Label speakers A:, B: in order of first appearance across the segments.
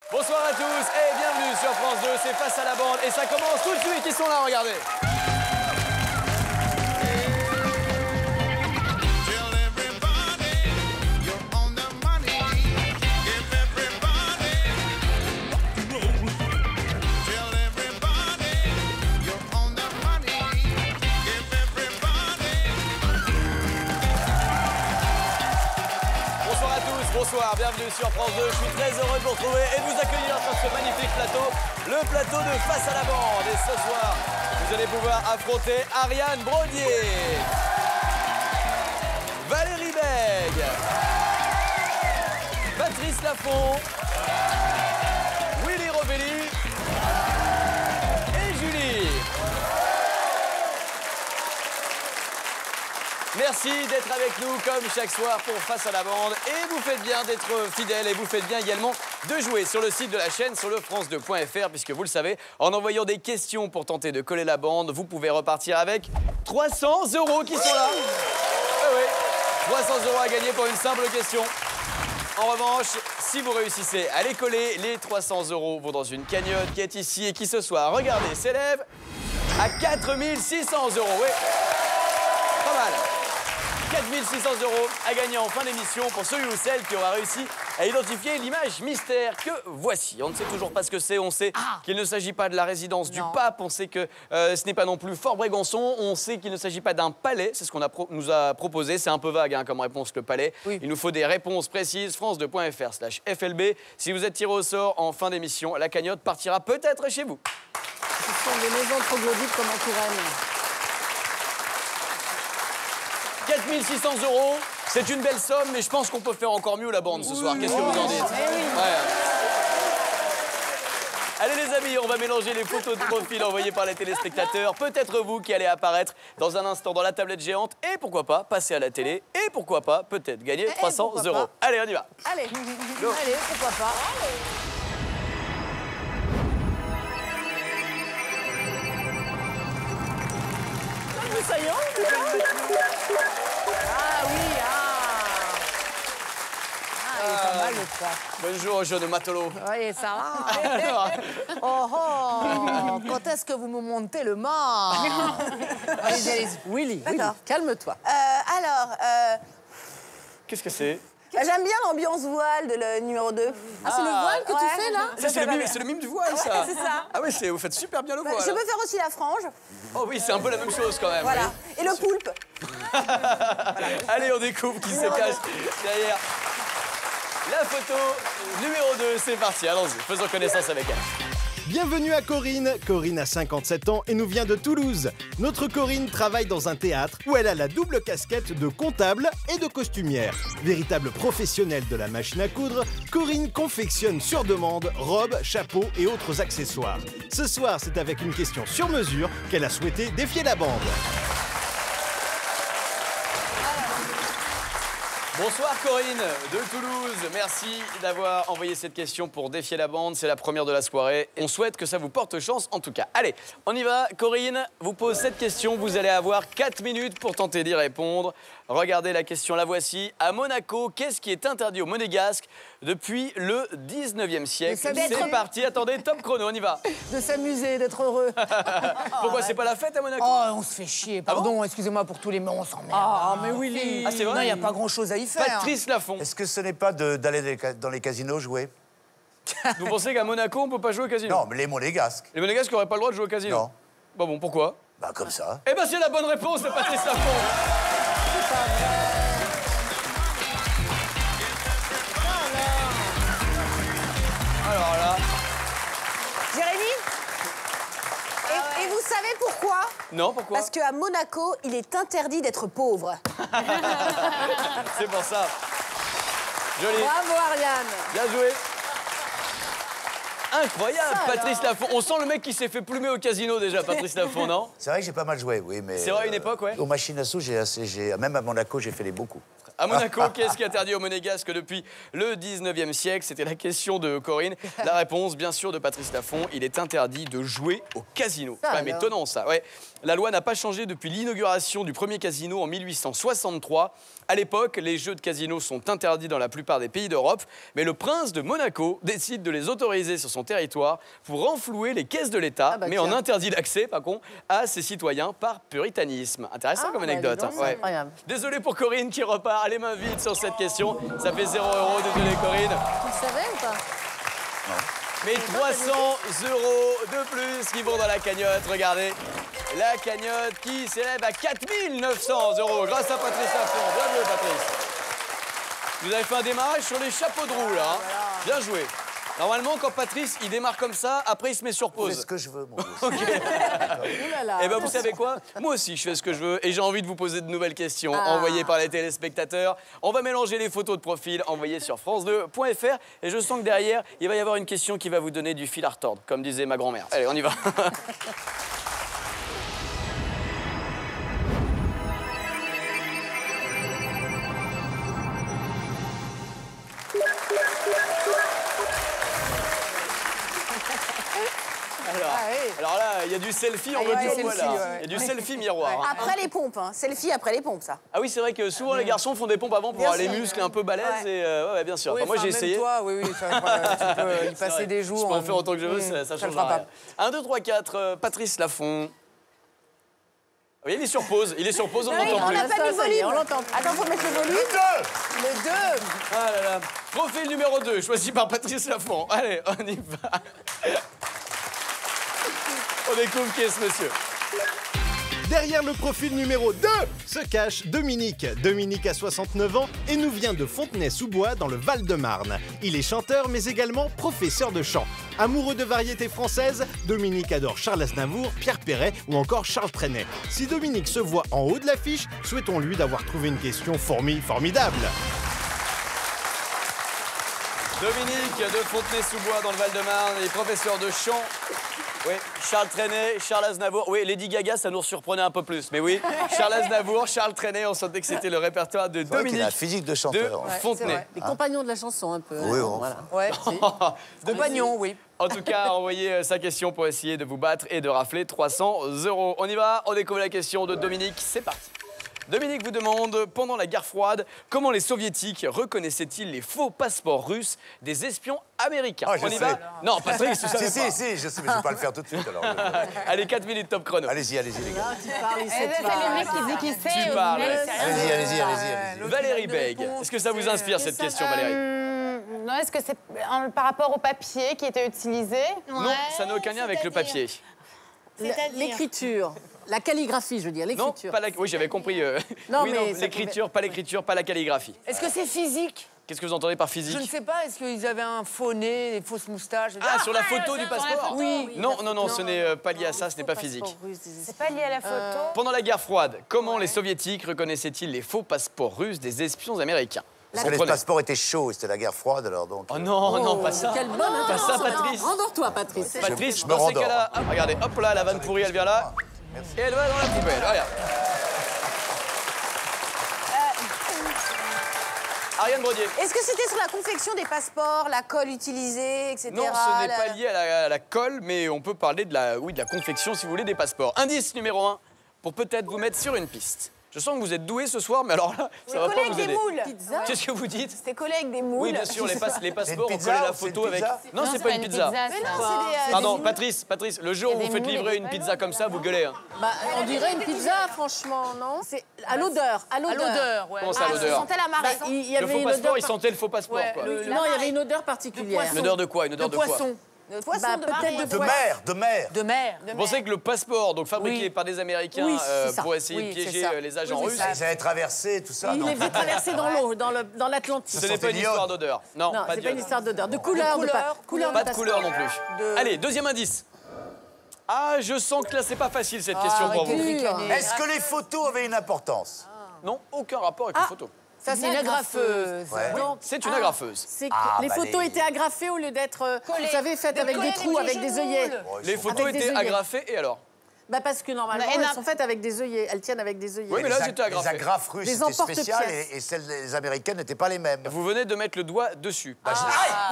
A: Bonsoir à tous et bienvenue sur France 2, c'est Face à la bande et ça commence tout de suite, ils sont là, regardez. Bonsoir, bienvenue sur France 2, je suis très heureux de vous retrouver et de vous accueillir sur ce magnifique plateau, le plateau de Face à la bande. Et ce soir, vous allez pouvoir affronter Ariane Brodier, Valérie Bègue, Patrice Laffont, Willy Rovelli et Julie. Merci d'être avec nous comme chaque soir pour Face à la bande et vous faites bien d'être fidèles et vous faites bien également de jouer sur le site de la chaîne sur le france2.fr puisque vous le savez, en envoyant des questions pour tenter de coller la bande, vous pouvez repartir avec 300 € qui sont là. Oui, 300 € à gagner pour une simple question. En revanche, si vous réussissez à les coller, les 300 € vont dans une cagnotte qui est ici et qui ce soir, regardez, s'élève à 4 600 €. Oui, pas mal. 4 600 € à gagner en fin d'émission pour celui ou celle qui aura réussi à identifier l'image mystère que voici. On ne sait toujours pas ce que c'est, on sait qu'il ne s'agit pas de la résidence du pape, on sait que ce n'est pas non plus Fort Brégançon, on sait qu'il ne s'agit pas d'un palais, c'est ce qu'on nous a proposé, c'est un peu vague comme réponse le palais. Oui. Il nous faut des réponses précises, france2.fr/FLB. Si vous êtes tiré au sort en fin d'émission, la cagnotte partira peut-être chez vous.
B: Ce sont des maisons troglodytes comme en Touraine.
A: 4 600 €, c'est une belle somme, mais je pense qu'on peut faire encore mieux la bande ce soir. Qu'est-ce que vous en dites? Ouais. Allez les amis, on va mélanger les photos de profil envoyées par les téléspectateurs. Peut-être vous qui allez apparaître dans un instant dans la tablette géante. Et pourquoi pas passer à la télé. Et pourquoi pas peut-être gagner 300 €. Allez, on y va.
B: Allez, allez, pourquoi pas. Ça y est, ah oui, il est pas mal le 3.
A: Bonjour, jeune Matolo.
B: Oui, ça va. Oh, quand est-ce que vous me montez le mort? Allez, allez-y. Willy, calme-toi.
A: Qu'est-ce que c'est?
C: J'aime bien l'ambiance voile de le numéro 2.
B: Ah, c'est le voile que tu fais, là?
A: Ça, c'est le mime du voile, ça.
C: C'est ça.
A: Ah oui, vous faites super bien le voile.
C: Je peux faire aussi la frange.
A: Oh oui, c'est un peu la même chose quand même.
C: Voilà.
A: Oui.
C: Et le poulpe.
A: Allez, on découvre qui se cache derrière la photo numéro 2. C'est parti, allons-y, faisons connaissance avec elle.
D: Bienvenue à Corinne. Corinne a 57 ans et nous vient de Toulouse. Notre Corinne travaille dans un théâtre où elle a la double casquette de comptable et de costumière. Véritable professionnelle de la machine à coudre, Corinne confectionne sur demande robes, chapeaux et autres accessoires. Ce soir, c'est avec une question sur mesure qu'elle a souhaité défier la bande.
A: Bonsoir Corinne de Toulouse, merci d'avoir envoyé cette question pour défier la bande, c'est la première de la soirée. On souhaite que ça vous porte chance en tout cas. Allez, on y va, Corinne vous pose cette question, vous allez avoir 4 minutes pour tenter d'y répondre. Regardez la question, la voici. À Monaco, qu'est-ce qui est interdit aux Monégasques depuis le 19e siècle? C'est parti, attendez, top chrono, on y va.
B: De s'amuser, d'être heureux.
A: Pourquoi c'est pas la fête à Monaco?
B: Oh, on se fait chier, pardon, excusez-moi pour tous les mots, on s'emmerde. Ah, mais Willy.
A: Ah, c'est vrai?
B: Non, il n'y a pas grand-chose à y faire.
A: Patrice Laffont.
E: Est-ce que ce n'est pas d'aller dans les casinos jouer?
A: Vous pensez qu'à Monaco, on peut pas jouer au casino?
E: Non, mais les Monégasques.
A: Les Monégasques n'auraient pas le droit de jouer au casino?
E: Non.
A: Bah bon, pourquoi?
E: Bah comme ça.
A: Eh ben c'est la bonne réponse de Patrice Laffont.
B: C'est pas vrai.
A: Alors là...
C: Jérémy et vous savez pourquoi?
A: Non, pourquoi?
C: Parce qu'à Monaco, il est interdit d'être pauvre.
A: C'est pour ça. Joli.
B: Bravo, Ariane.
A: Bien joué. Incroyable, Patrice Laffont. On sent le mec qui s'est fait plumer au casino déjà, Patrice Laffont, non?
E: C'est vrai que j'ai pas mal joué, oui, mais...
A: C'est vrai, à une époque, ouais.
E: Aux machines à sous, même à Monaco, j'ai fait les beaucoup.
A: À Monaco, qu'est-ce qui est interdit aux monégasques depuis le 19e siècle? C'était la question de Corinne. La réponse, bien sûr, de Patrice Laffont. Il est interdit de jouer au casino. C'est quand même étonnant, ça. Ouais. La loi n'a pas changé depuis l'inauguration du premier casino en 1863. À l'époque, les jeux de casino sont interdits dans la plupart des pays d'Europe, mais le prince de Monaco décide de les autoriser sur son territoire pour renflouer les caisses de l'État, mais en interdit l'accès, par contre, à ses citoyens par puritanisme. Intéressant comme anecdote.
B: Donc,
A: ouais. Désolé pour Corinne qui repart les mains vides sur cette question. Ça fait 0 €. Désolé Corinne.
B: Tu le savais ou pas?
A: Mais 300 € de plus qui vont dans la cagnotte. Regardez, la cagnotte qui s'élève à 4 900 € grâce à Patrice Laffont. Bien joué, Patrice. Vous avez fait un démarrage sur les chapeaux de roue, là. Hein. Bien joué. Normalement, quand Patrice, il démarre comme ça, après, il se met sur pause.
E: Je fais ce que je veux, mon
A: OK. Et ben, vous savez quoi? Moi aussi, je fais ce que je veux et j'ai envie de vous poser de nouvelles questions envoyées par les téléspectateurs. On va mélanger les photos de profil envoyées sur france2.fr et je sens que derrière, il va y avoir une question qui va vous donner du fil à retordre, comme disait ma grand-mère. Allez, on y va. Alors là, il y a du selfie en voiture, voilà. Il y a du selfie miroir. Hein.
C: Après les pompes, hein. Selfie après les pompes, ça.
A: Ah oui, c'est vrai que souvent les garçons font des pompes avant pour avoir les muscles un peu balèzes et ouais, bien sûr.
B: Oui,
A: Enfin, moi j'ai essayé.
B: Toi, oui, tu peux y passer des jours.
A: Je peux en faire autant que je veux, ça change rien. 1, 2, 3, 4, Patrice Laffont. Oui, il est sur pause, on
C: Oui,
A: n'entend
C: on
A: plus.
C: n'a pas mis le volume.
B: on l'entend.
C: Attends, faut mettre le volume.
B: Le 2.
A: Ah là là. Profil numéro 2, choisi par Patrice Laffont. Allez, on y va. On découvre qui est ce monsieur.
D: Derrière le profil numéro 2 se cache Dominique. Dominique a 69 ans et nous vient de Fontenay-sous-Bois dans le Val-de-Marne. Il est chanteur mais également professeur de chant. Amoureux de variétés françaises, Dominique adore Charles Aznavour, Pierre Perret ou encore Charles Trenet. Si Dominique se voit en haut de l'affiche, souhaitons-lui d'avoir trouvé une question formidable.
A: Dominique de Fontenay-sous-Bois dans le Val-de-Marne, il est professeur de chant. Oui, Charles Trenet, Charles Aznavour. Oui, Lady Gaga, ça nous surprenait un peu plus. Mais oui, Charles Aznavour, Charles Trenet, on sentait que c'était le répertoire de Dominique.
E: La physique de chanteur.
A: De Fontenay.
B: Les compagnons de la chanson, un peu.
E: Oui, on...
B: Voilà. Ouais, compagnons, oui.
A: En tout cas, envoyez sa question pour essayer de vous battre et de rafler 300 €. On y va, on découvre la question de Dominique. C'est parti. Dominique vous demande, pendant la guerre froide, comment les soviétiques reconnaissaient-ils les faux passeports russes des espions américains?
E: Ah, je
A: On y
E: sais.
A: va? Non, Patrick, tu savais pas.
E: Si, je sais, mais je vais pas le faire tout de suite alors.
A: Allez, 4 minutes top chrono.
E: Allez-y, les gars.
B: Tu parles, il sait
F: C'est le mec qui dit qu'il sait.
A: Tu parles.
E: Allez-y.
A: Valérie Beg, est-ce que ça vous inspire cette question, Valérie?
F: Non, est-ce que c'est par rapport au papier qui était utilisé?
A: Non, ça n'a aucun lien avec le papier.
B: L'écriture. La calligraphie, je veux dire,
A: Non,
B: l'écriture.
A: pas la... Oui, j'avais compris.
B: Non,
A: oui,
B: mais
A: non, l'écriture, pas l'écriture, pas la calligraphie.
G: Est-ce que c'est physique?
A: Qu'est-ce que vous entendez par physique?
G: Je ne sais pas. Est-ce qu'ils avaient un faux nez, des fausses moustaches?
A: Ah, sur la photo du passeport?
G: Oui.
A: Non, ce n'est pas lié à ça, ce n'est pas physique.
F: C'est pas lié à la photo?
A: Pendant la guerre froide, comment les soviétiques reconnaissaient-ils les faux passeports russes des espions américains?
E: Parce que les passeports étaient chauds et c'était la guerre froide alors donc.
A: Oh non, pas ça.
B: Quelle bonne
A: Pas ça,
B: intention.
A: Patrice.
B: Rendors-toi, Patrice.
A: Patrice,
E: Je me
A: dans ces
E: rendors.
A: cas-là, ah, regardez, hop là, la vanne pourrie, elle vient là. Et elle va dans la poubelle, regarde. Ariane Brodier.
C: Est-ce que c'était sur la confection des passeports, la colle utilisée, etc.
A: Non, ce n'est pas lié à la colle, mais on peut parler de la confection, si vous voulez, des passeports. Indice numéro 1, pour peut-être vous mettre sur une piste. Je sens que vous êtes doués ce soir, mais alors là, ça va pas
C: collègue
A: vous
C: des
A: aider.
C: moules.
A: Qu'est-ce que vous dites?
C: C'était collègue des moules.
A: Oui, bien sûr, les passeports, on
E: pizza
A: collait la
E: ou c'est
A: photo
E: une
A: avec...
E: pizza
A: Non, c'est pas une pizza.
C: Mais non, c'est des...
A: Pardon,
C: des
A: Patrice, le jour où
F: Il y a
A: vous
F: des
A: faites
F: moules et
A: livrer
F: des
A: une
F: pâtes.
A: pizza comme ça, vous gueulez. Hein.
B: Bah, on dirait une pizza, franchement, non? C'est à l'odeur, à
G: À
B: l'odeur.
G: l'odeur, ouais.
A: Comment ça,
C: Ah, ça
A: l'odeur?
C: sentait la marée.
B: Il y
A: Le
B: avait
A: faux
B: une
A: passeport,
B: odeur.
A: il sentait le faux passeport, quoi.
B: Non, il y avait une odeur particulière.
G: poisson.
A: Une odeur de quoi? Une odeur
G: De
A: de quoi?
G: poisson.
C: De poisson,
B: Bah,
C: de
B: peut-être
C: marée.
B: de
E: De mer, de mer.
G: De mer.
A: Vous pensez que le passeport, donc fabriqué
G: Oui.
A: par des Américains
B: Oui, c'est ça.
A: pour essayer
G: Oui,
A: de piéger
G: c'est ça.
A: les agents
G: Oui,
A: russes,
G: c'est ça.
E: Ils avaient traversé tout ça.
B: Il
E: non.
B: les fait traverser dans l'eau, dans l'Atlantique.
A: ce n'est pas une
E: l'iode.
A: histoire d'odeur. Non,
B: Non,
A: pas
B: c'est pas une
A: d'iode.
B: histoire d'odeur. De couleur, couleur
A: Pas de couleur non plus. Allez, deuxième indice. Ah, je sens que là, c'est pas facile cette question pour vous.
E: Est-ce que les photos avaient une importance?
A: Non, aucun rapport avec les photos.
G: Ça, c'est une agrafeuse.
E: Ouais.
A: C'est une agrafeuse.
B: C'est que
E: Ah,
B: les
E: bah,
B: photos
E: les-
B: étaient agrafées au lieu d'être, vous savez, faites avec des trous, avec des œillets.
E: Bon, ils
A: Les
E: sont-
A: photos
B: Avec des
A: étaient
B: œillets.
A: agrafées et alors?
B: Bah parce que normalement,
F: Mais
B: elles sont faites avec des œillets. Elles tiennent avec des œillets.
A: Oui, mais là, c'était
E: Les
A: agrafé.
E: agrafes russes
B: Des
E: étaient
B: emporte-pièces.
E: spéciales et celles des américaines n'étaient pas les mêmes.
A: Vous venez de mettre le doigt dessus.
E: Bah,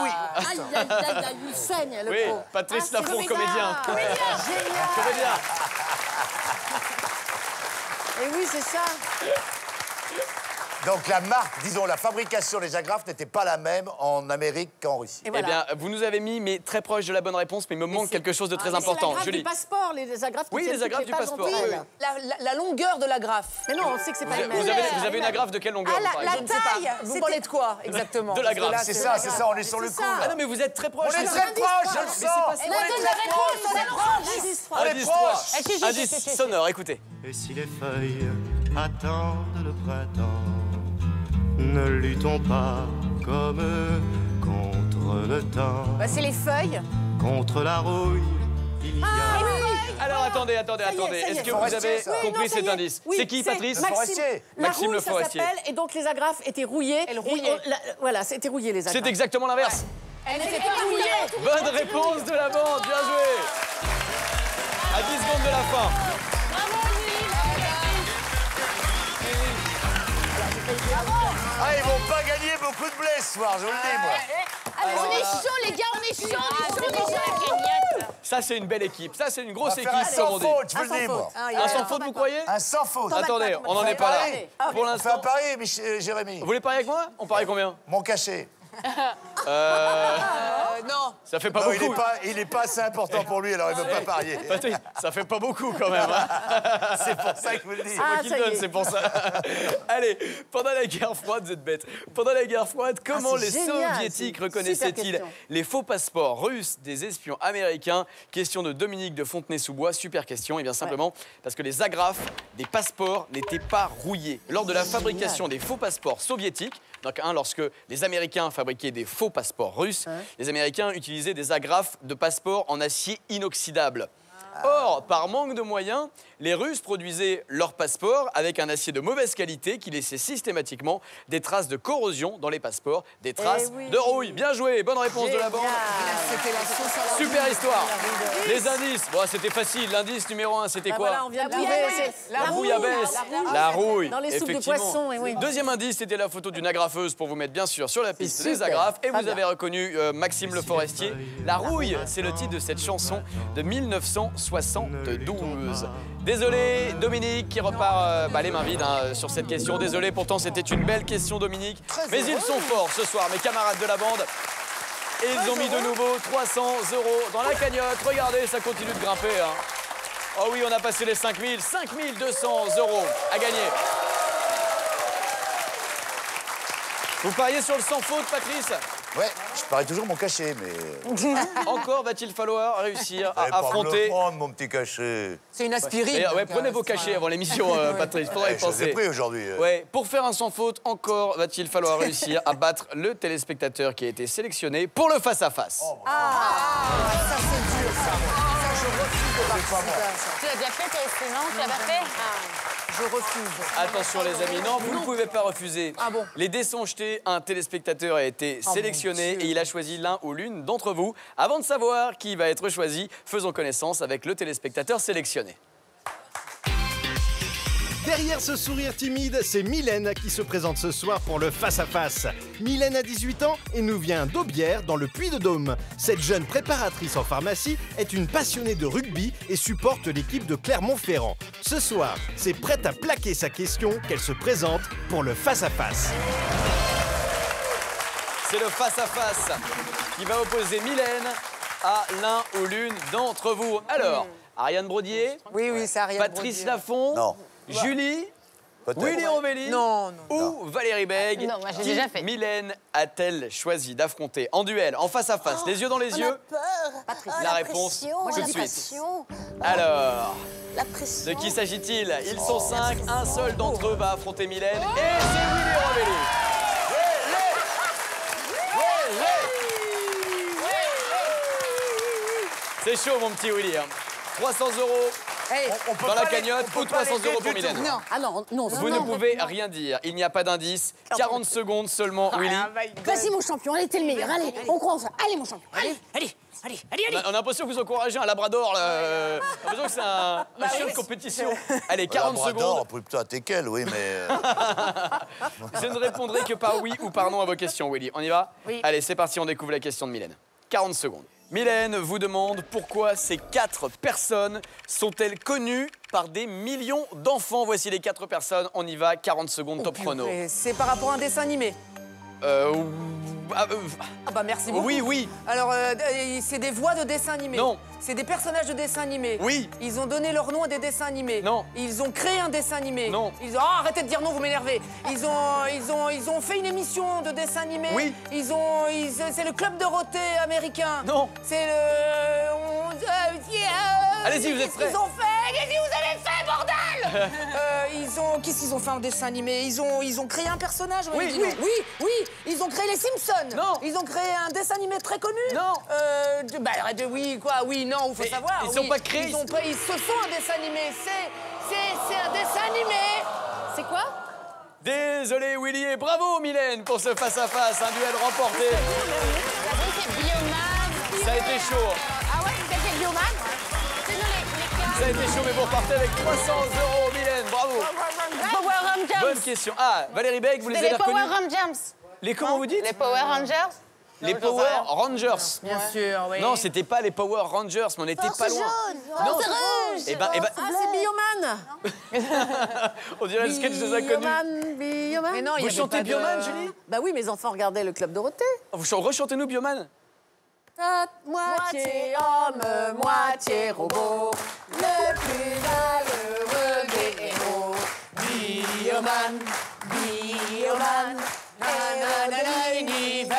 B: Oui. Aïe, aïe, aïe, aïe, il saigne, le
A: Oui,
B: pauvre.
A: Patrice
B: Ah, c'est
A: Laffont, comédien.
B: Génial.
A: Comédien.
B: Et oui, c'est ça.
E: Donc la marque, disons, la fabrication des agrafes n'était pas la même en Amérique qu'en Russie.
B: Et
A: Eh
B: voilà.
A: bien, vous nous avez mis, mais très proche de la bonne réponse, mais il me manque quelque chose de très
B: Mais c'est
A: important.
B: l'agrafe
A: Julie.
B: du passeport, les agrafes. qui
A: Oui,
B: tiennent
A: les
B: toutes
A: agrafes du
B: pages
A: passeport,
B: entre
A: oui,
B: elles.
A: oui.
G: La longueur de l'agrafe.
B: Mais non, on sait que c'est pas les mêmes.
A: Vous avez une agrafe de quelle longueur,
C: Ah,
A: vous, par
C: la
A: exemple
C: taille.
G: Vous parlez de quoi, exactement?
A: De l'agrafe.
G: Parce que
E: C'est
G: là,
E: ça, on est sur le coup.
A: Ah
E: là.
A: non, mais vous êtes très proche.
E: On est
A: c'est
E: très proche, je le
A: c'est
E: sens.
A: pas
E: On
A: ça.
E: est très proche.
A: ça.
E: On est
A: Indice
E: proche.
A: 3. Indice sonore, écoutez.
H: Et si les feuilles attendent le printemps, ne luttons pas comme eux contre le temps,
C: Bah, c'est les feuilles.
H: contre la rouille. Il y a
A: Alors attendez. Est-ce que vous
E: Forestier,
A: avez
E: ça.
A: compris
B: non, ça
A: cet
B: y est.
A: indice?
B: Oui,
A: C'est qui, Patrice?
E: Le Forestier.
B: La
A: Maxime
B: rouille,
A: Le
B: ça
A: Forestier.
B: s'appelle, et donc les agrafes étaient rouillées.
G: Elles rouillaient.
B: Voilà, c'était rouillé les agrafes.
A: C'est exactement l'inverse.
G: Elle n'était pas rouillée.
A: Bonne réponse de la bande, bien joué. À 10 secondes de la fin.
E: Ah, ils vont pas gagner beaucoup de blé ce soir, je vous le dis, moi.
C: On est chaud, les gars, on est chaud. On est chaud.
A: Ça, c'est une belle équipe. Ça, c'est une
E: On
A: grosse
E: va
A: équipe,
E: faire un
A: comme
E: sans
A: on dit.
E: faute, je vous le dis, moi.
A: Un sans faute, vous croyez?
E: Un sans faute.
A: Attendez, on n'en est pas là. Pour
E: On fait un
A: l'instant,
E: pari, Jérémy.
A: vous voulez parier avec moi? On parie combien?
E: Mon cachet.
G: Non.
A: Ça fait pas
E: Non,
A: beaucoup.
E: il est pas assez important pour lui, alors il veut pas parier.
A: Patrick, ça fait pas beaucoup quand même. Hein.
E: C'est pour ça que je vous le dis.
A: C'est moi qui le donne, c'est pour ça. Allez, pendant la guerre froide, vous êtes bêtes. Pendant la guerre froide, comment
B: c'est
A: les
B: génial,
A: soviétiques
B: c'est une
A: reconnaissaient-ils
B: super question.
A: les faux passeports russes des espions américains? Question de Dominique de Fontenay-sous-Bois. Super question. Et bien simplement parce que les agrafes des passeports n'étaient pas rouillées. Lors de la fabrication des faux passeports soviétiques, donc lorsque les Américains fabriquaient des faux passeports russes, les Américains utilisaient des agrafes de passeports en acier inoxydable. Or, par manque de moyens, les Russes produisaient leurs passeports avec un acier de mauvaise qualité qui laissait systématiquement des traces de corrosion dans les passeports, des traces
B: oui.
A: de rouille. Bien joué, bonne réponse de la bande.
G: C'était la sauce à la
A: Super histoire. Les indices, bon, c'était facile. L'indice numéro 1, c'était
B: Bah
A: quoi?
B: voilà, on vient de trouver. c'est
A: La bouillabaisse. La rouille.
B: Dans les soupes de
A: effectivement.
B: poisson, et oui.
A: Deuxième indice, c'était la photo d'une agrafeuse pour vous mettre bien sûr sur la piste des
B: super.
A: agrafes. Et
B: Très
A: vous
B: bien.
A: avez reconnu Maxime Le Forestier. La rouille, c'est le titre de cette chanson de 1972. Désolé, Dominique qui repart les mains vides sur cette question. Désolé, pourtant c'était une belle question, Dominique. Mais ils sont forts ce soir, mes camarades de la bande. Et ils ont mis de nouveau 300 € dans la cagnotte. Regardez, ça continue de grimper. Hein. Oh oui, on a passé les 5000, 5200 € à gagner. Vous pariez sur le sans faute, Patrice?
E: Ouais, je parie toujours mon cachet, mais...
A: Encore va-t-il falloir réussir
E: Allez,
A: à
E: pas me le
A: affronter...
E: prendre, mon petit cachet.
G: C'est une aspirine.
A: Et, ouais, prenez vos cachets avant l'émission, Patrice. Faudra y
E: Je les ai
A: penser.
E: pris aujourd'hui.
A: Ouais, pour faire un sans faute, encore va-t-il falloir réussir à battre le téléspectateur qui a été sélectionné pour le face-à-face.
B: Ça, c'est dur, ça. Ça, je refuse de participer à ça.
F: Tu l'as déjà fait, toi aussi, non? Tu l'as pas fait?
B: Je refuse.
A: Attention les amis, non, vous ne pouvez pas refuser.
B: Ah bon?
A: Les dés sont jetés, un téléspectateur a été sélectionné et il a choisi l'un ou l'une d'entre vous. Avant de savoir qui va être choisi, faisons connaissance avec le téléspectateur sélectionné.
D: Derrière ce sourire timide, c'est Mylène qui se présente ce soir pour le face-à-face. Mylène a 18 ans et nous vient d'Aubière, dans le Puy-de-Dôme. Cette jeune préparatrice en pharmacie est une passionnée de rugby et supporte l'équipe de Clermont-Ferrand. Ce soir, c'est prête à plaquer sa question qu'elle se présente pour le face-à-face.
A: C'est le face-à-face qui va opposer Mylène à l'un ou l'une d'entre vous. Alors, Ariane Brodier,
G: Oui, c'est Ariane
A: Patrice
G: Brodier.
A: Lafont,
E: Non.
A: Julie,
E: Peut-être.
A: Willy Rovelli
G: Non.
A: ou Valérie Bègue.
F: Non, moi, j'ai
A: Qui
F: déjà fait.
A: Mylène a-t-elle choisi d'affronter en duel, en face à face, les yeux dans les yeux? La réponse tout de suite. Alors, de qui s'agit-il? Ils sont 5, un seul d'entre eux va affronter Mylène et c'est Willy Rovelli. C'est chaud mon petit Willy. 300 €
E: On peut
A: dans
E: pas
A: la
E: les-
A: cagnotte
E: on
A: ou
E: peut pas
A: 300
E: les
A: € pour
E: aider du
A: Mylène.
E: tout.
B: Ah non, non.
A: Vous ne pouvez rien dire, il n'y a pas d'indice. 40 secondes seulement, Willy.
B: Vas-y, mon champion, allez, t'es le meilleur. Allez, on croit en ça. Allez, mon champion. Allez. Allez, allez, allez.
A: On a l'impression que vous encouragez un labrador, là. On a l'impression que c'est un chien de compétition. Allez, 40 secondes.
E: Plutôt à Tekel, oui, mais...
A: Je ne répondrai que par oui ou par non à vos questions, Willy. On y va?
B: Oui.
A: Allez, c'est parti, on découvre la question de Mylène. 40 secondes. Mylène vous demande pourquoi ces 4 personnes sont-elles connues par des millions d'enfants. Voici les 4 personnes, on y va, 40 secondes, top chrono.
G: C'est par rapport à un dessin animé.
B: Ah bah merci beaucoup.
A: Oui, oui.
G: Alors, c'est des voix de dessins animés.
A: Non.
G: C'est des personnages de dessins animés.
A: Oui.
G: Ils ont donné leur nom à des dessins animés.
A: Non.
G: Ils ont créé un dessin animé.
A: Non.
G: Ils ont... Oh, arrêtez de dire non, vous m'énervez. Ils ont fait une émission de dessin animé.
A: Oui.
G: C'est le Club Dorothée américain.
A: Non.
G: C'est le...
A: Allez-y, vous êtes prêts.
G: Qu'est-ce qu'ils ont fait? Qu'est-ce que vous avez fait, bordel? Qu'est-ce qu'ils ont fait en dessin animé? Ils ont créé un personnage.
A: Oui,
G: dit non. Oui. Ils ont créé les Simpsons.
A: Non.
G: Ils ont créé un dessin animé très connu.
A: Non.
G: Oui, quoi, oui, non, il faut
A: Mais
G: savoir.
A: ils sont
G: oui.
A: pas créés.
G: Ils se font un dessin animé. C'est un dessin animé.
B: C'est quoi?
A: Désolé, Willy, et bravo, Mylène, pour ce face-à-face. Un duel remporté.
F: C'est Bioman.
A: Ça a été chaud.
F: Ah ouais, c'est Bioman. C'est nous les
A: Ça a été chaud, mais vous repartez avec 300 €, Mylène. Bravo.
F: Power Rangers.
A: Bonne question. Ah, Valérie Beck, vous les
F: C'est
A: avez
F: les Power
A: reconnus?
F: Rangers.
A: Les comment vous dites?
F: Les Power Rangers.
A: Les Power Rangers.
G: Bien sûr, oui.
A: Non, c'était pas les Power Rangers, mais on était pas loin. Non,
F: c'est rouge.
A: Eh ben,
G: Ah, c'est Bioman.
A: on dirait le sketch des inconnus.
G: Bioman. Mais non, il y
A: Vous
G: avait
A: chantez
G: pas de-
A: Bioman, Julie?
G: Bah oui, mes enfants regardaient le Club Dorothée.
A: Rechantez-nous Bioman.
G: Moitié homme, moitié robot, le plus malheureux des héros. Bioman, Bioman, nanana l'univers.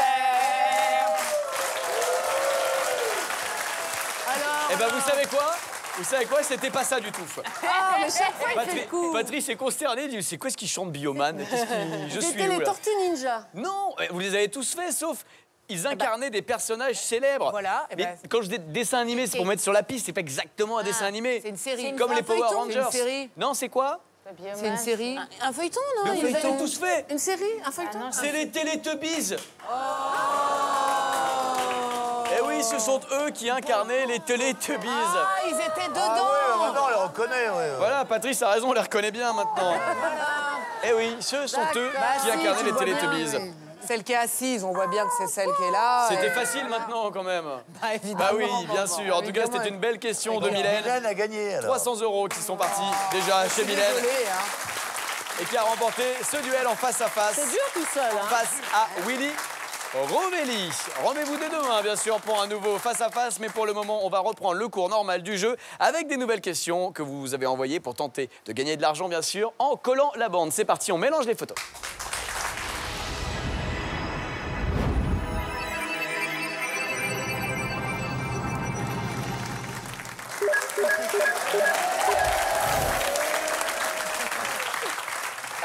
G: Alors.
A: Eh ben, vous savez quoi? Vous savez quoi? C'était pas ça du tout.
G: Ah, mais chaque fois, il fait le coup.
A: Patrice est consterné, il dit c'est quoi ce qui chante Bioman? Je suis
G: C'était
A: où
G: les
A: là?
G: Tortues Ninja.
A: Non, vous les avez tous faits, sauf ils incarnaient des personnages célèbres.
G: Voilà, eh
A: Mais
G: ben,
A: quand je dis dessin animé, c'est pour mettre sur la piste, c'est pas exactement un dessin animé.
G: c'est une série.
A: Comme les Power
G: feuilleton,
A: Rangers.
G: c'est une série.
A: Non, c'est quoi?
G: C'est une série. Un feuilleton, non?
A: Mais vous les avez tous faits.
G: Une série, un feuilleton.
A: C'est les Teletubbies. Eh oui, ce sont eux qui incarnaient les Teletubbies.
G: Ah, ils étaient dedans.
E: maintenant, on les reconnaît, ouais.
A: Voilà, Patrice a raison, on les reconnaît bien maintenant. Eh oui, ce sont eux qui incarnaient les Teletubbies.
G: Celle qui est assise, on voit bien que c'est celle qui est là.
A: C'était facile maintenant quand même.
G: Bah, évidemment.
A: Bah oui, bien sûr. En tout cas, c'était une belle question de Mylène.
E: Mylène a gagné, alors.
A: 300 € qui sont partis déjà chez Mylène
G: Désolé, hein.
A: et qui a remporté ce duel en face à face.
G: C'est dur tout seul, hein.
A: Face à Willy Rovelli. Rendez-vous dès demain, bien sûr, pour un nouveau face-à-face. Mais pour le moment, on va reprendre le cours normal du jeu avec des nouvelles questions que vous avez envoyées pour tenter de gagner de l'argent, bien sûr, en collant la bande. C'est parti, on mélange les photos.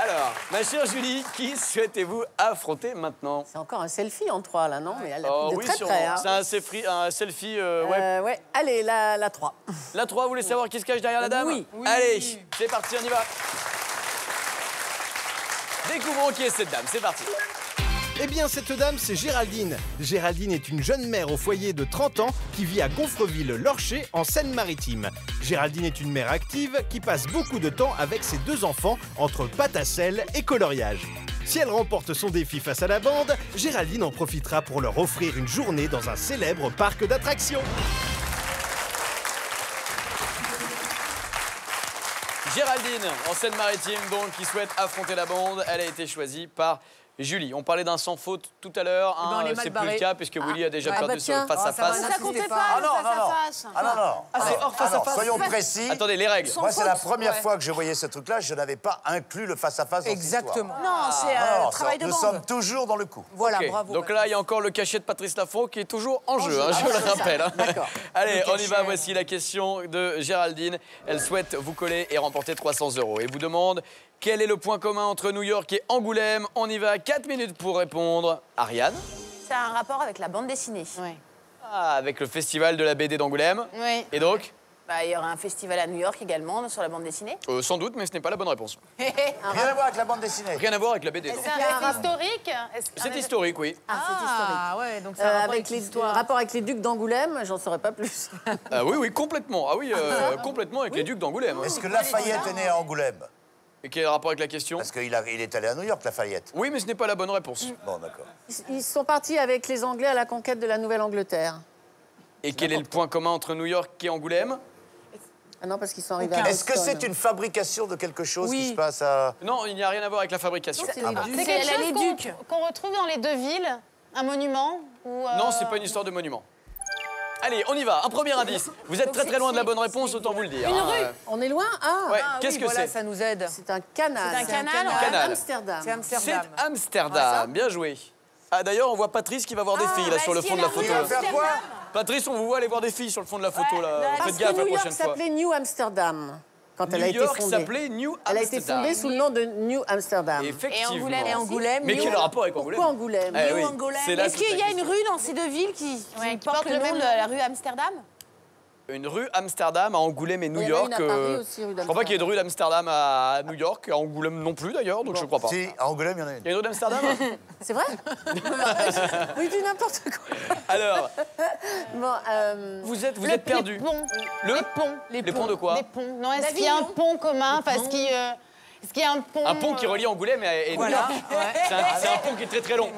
A: Alors, ma chère Julie, qui souhaitez-vous affronter maintenant?
G: C'est encore un selfie en 3, là, non? Mais elle a
A: Oh
G: de
A: oui,
G: très
A: sûrement.
G: près, hein.
A: C'est un selfie, ouais.
G: Ouais. Allez, la 3.
A: La 3, vous voulez savoir qui se cache derrière la dame?
G: Oui.
A: Allez, c'est parti, on y va. Découvrons qui est cette dame, c'est parti.
D: Eh bien, cette dame, c'est Géraldine. Géraldine est une jeune mère au foyer de 30 ans qui vit à Gonfreville-Lorcher, en Seine-Maritime. Géraldine est une mère active qui passe beaucoup de temps avec ses 2 enfants entre pâte à sel et coloriage. Si elle remporte son défi face à la bande, Géraldine en profitera pour leur offrir une journée dans un célèbre parc d'attractions.
A: Géraldine, en Seine-Maritime, donc, qui souhaite affronter la bande. Elle a été choisie par Julie. On parlait d'un sans faute tout à l'heure.
G: ben, on est mal
A: c'est plus
G: barré.
A: le cas puisque Willy a déjà
G: Ah,
A: perdu
G: bah,
A: sur
G: tiens.
A: le face-à-face.
G: Oh, ça va,
F: Ça
G: N'insistez
F: comptait
G: pas.
F: pas, le
E: non,
F: face à face.
E: Ah non, non.
A: Ah, c'est hors face-à-face.
E: Soyons précis.
A: Attendez, les règles.
E: Moi, c'est la première fois que je voyais ce truc-là. Je n'avais pas inclus le face-à-face dans cette histoire.
G: Exactement.
F: Non, c'est
E: Alors,
F: travail de
E: nous
F: bande.
E: sommes toujours dans le coup.
G: Voilà,
A: Ok,
G: bravo.
A: donc là, il y a encore le cachet de Patrice Laffont qui est toujours en jeu, hein, je le rappelle. hein.
G: D'accord.
A: Allez,
G: Le
A: on y va.
G: cachet.
A: Voici la question de Géraldine. Elle souhaite vous coller et remporter 300 € et vous demande quel est le point commun entre New York et Angoulême. On y va, 4 minutes pour répondre. Ariane?
C: C'est un rapport avec la bande dessinée.
F: Ouais.
A: Ah, avec le festival de la BD d'Angoulême.
F: Oui.
A: Et donc?
C: Bah, il y aura un festival à New York également sur la bande dessinée.
A: Sans doute, mais ce n'est pas la bonne réponse.
E: Rien à voir avec la bande dessinée.
A: Rien à voir avec la BD. non.
F: C'est un reste historique.
A: C'est historique, oui.
B: Ah, c'est historique.
G: Ah ouais, donc ça a un rapport
B: Avec les rapport avec les ducs d'Angoulême, j'en saurais pas plus.
A: Ah oui, oui, complètement. Ah oui, complètement avec les ducs d'Angoulême. hein.
E: Est-ce que Lafayette est né à Angoulême?
A: Et quel est le rapport avec la question?
E: Parce qu'il est allé à New York, Lafayette.
A: Oui, mais ce n'est pas la bonne réponse.
E: Bon, d'accord.
B: Ils sont partis avec les Anglais à la conquête de la Nouvelle-Angleterre.
A: Et quel est le point commun entre New York et Angoulême?
B: Ah non, parce qu'ils sont arrivés à
E: Est-ce que
B: Boston.
E: c'est une fabrication de quelque chose qui se passe à...
A: Non, il n'y a rien à voir avec la fabrication.
F: C'est quelque chose qu'on retrouve dans les deux villes. Un monument ou
A: Non, c'est pas une histoire de monument. Allez, on y va. Un premier indice. Vous êtes très très loin de la bonne réponse, autant vous le dire.
F: Une
A: hein.
F: rue.
B: On est loin? Ah,
A: Ouais,
G: Ah
A: qu'est-ce
G: oui,
A: que
G: voilà,
A: c'est?
G: ça nous aide.
B: c'est un canal.
C: C'est un canal, ouais.
A: Canal.
B: Amsterdam.
G: C'est
A: C'est
G: Amsterdam.
A: Amsterdam. Bien joué. Ah, d'ailleurs, on voit Patrice qui va voir des filles là sur le fond de la photo.
E: Il va
A: là.
E: faire quoi?
A: Patrice, on vous voit aller voir des filles sur le fond de la photo là.
B: Parce
A: Faites gaffe
B: que
A: la
B: New York
A: prochaine fois.
B: s'appelait New Amsterdam quand elle a
A: New
B: été
A: York
B: fondée.
A: s'appelait New
B: Elle a été
A: Amsterdam.
B: fondée sous le nom de New Amsterdam.
A: Effectivement.
C: Et Angoulême.
A: Mais quel est le rapport avec Angoulême?
B: Pourquoi Angoulême?
A: Eh oui, c'est là
C: Est-ce
A: toute
C: qu'il y
A: la
C: a une
A: question.
C: rue dans ces deux villes qui porte le
F: le
C: nom
F: même
C: de
F: nom
C: la rue Amsterdam?
A: Une rue Amsterdam à Angoulême et New
B: Il y en a
A: York.
B: une à Paris aussi, rue
A: je crois pas qu'il y ait de rue d'Amsterdam à New York, à Angoulême non plus d'ailleurs, donc je crois pas.
E: Si, à Angoulême, il y en a une.
A: Il y a une rue d'Amsterdam?
B: C'est vrai? Oui, dis n'importe quoi.
A: Alors,
B: Bon,
A: vous êtes perdu.
F: Les ponts.
A: Le
F: Les ponts.
A: Les ponts de quoi?
F: Les ponts. Non, est-ce qu'il y a un pont commun? Parce qu'il est-ce qu'il y a un pont?
A: Un pont qui relie Angoulême et New
G: Voilà.
A: York. C'est un pont qui est très très long.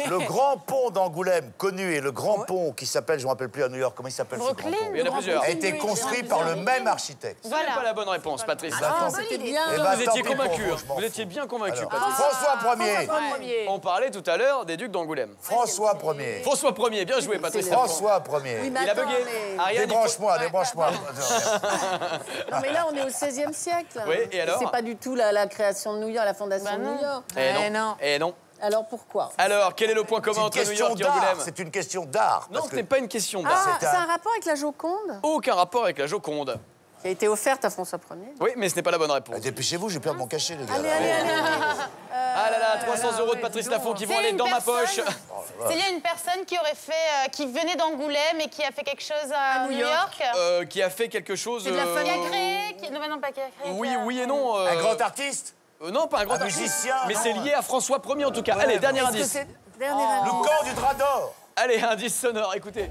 E: Le grand pont d'Angoulême, connu, et le grand pont qui s'appelle, je ne me rappelle plus à New York, comment il s'appelle ce grand
F: Brooklyn.
E: pont?
A: Il y en a plusieurs.
E: A été construit par le même architecte.
A: Ce n'est pas la bonne réponse, Patrice.
E: Attends,
B: c'était bien.
E: Eh ben,
A: Vous
E: tant
A: étiez
E: pis pour
A: convaincu.
E: vous, je m'en
A: Vous
E: fous.
A: étiez bien convaincu,
E: Alors,
A: Patrice.
E: François Ier.
A: On parlait tout à l'heure des ducs d'Angoulême.
E: François Ier.
A: François Ier, bien joué, Patrice.
E: François Ier.
B: Oui, mais
A: Il a
B: attends,
A: bugué.
B: mais-
A: Ariane, il faut-
E: Débranche-moi, débranche-moi.
B: Non, mais là, on est au XVIe siècle.
A: Oui, et alors?
B: C'est pas du tout la création de New York, la fondation de New York.
A: Eh non. Eh non.
B: Alors pourquoi?
A: Alors, quel est le point
E: C'est
A: commun
E: une
A: entre New
E: question
A: York et
E: d'art.
A: Angoulême?
E: C'est une question d'art.
A: Non,
E: parce
A: ce
E: que
A: n'est pas une question
B: Ah,
A: d'art.
B: c'est un rapport avec la Joconde
A: Aucun rapport avec la Joconde.
B: qui a été offerte à François Ier.
A: Oui, mais ce n'est pas la bonne réponse.
E: Dépêchez-vous, j'ai peur de mon cachet, les gars.
B: Allez,
E: là.
B: allez, allez.
A: Ah là là, 300 € de Patrice Laffont qui vont
F: C'est
A: aller
F: une
A: dans ma poche.
F: personne- C'est lié à une personne qui aurait fait, qui venait d'Angoulême et qui a fait quelque chose à New York.
A: Qui a fait quelque chose.
F: Qui a créé. Non, mais non, pas qui a créé.
A: Oui, oui et non.
E: Un grand artiste?
A: Non, pas un grand
E: Un
A: artiste.
E: musicien,
A: Mais
E: non.
A: c'est lié à François Ier en tout cas. Allez, dernier
G: Est-ce que
A: indice.
G: c'est-
B: Dernier
E: Le
B: indice.
E: camp du drap d'or.
A: Allez, indice sonore, écoutez.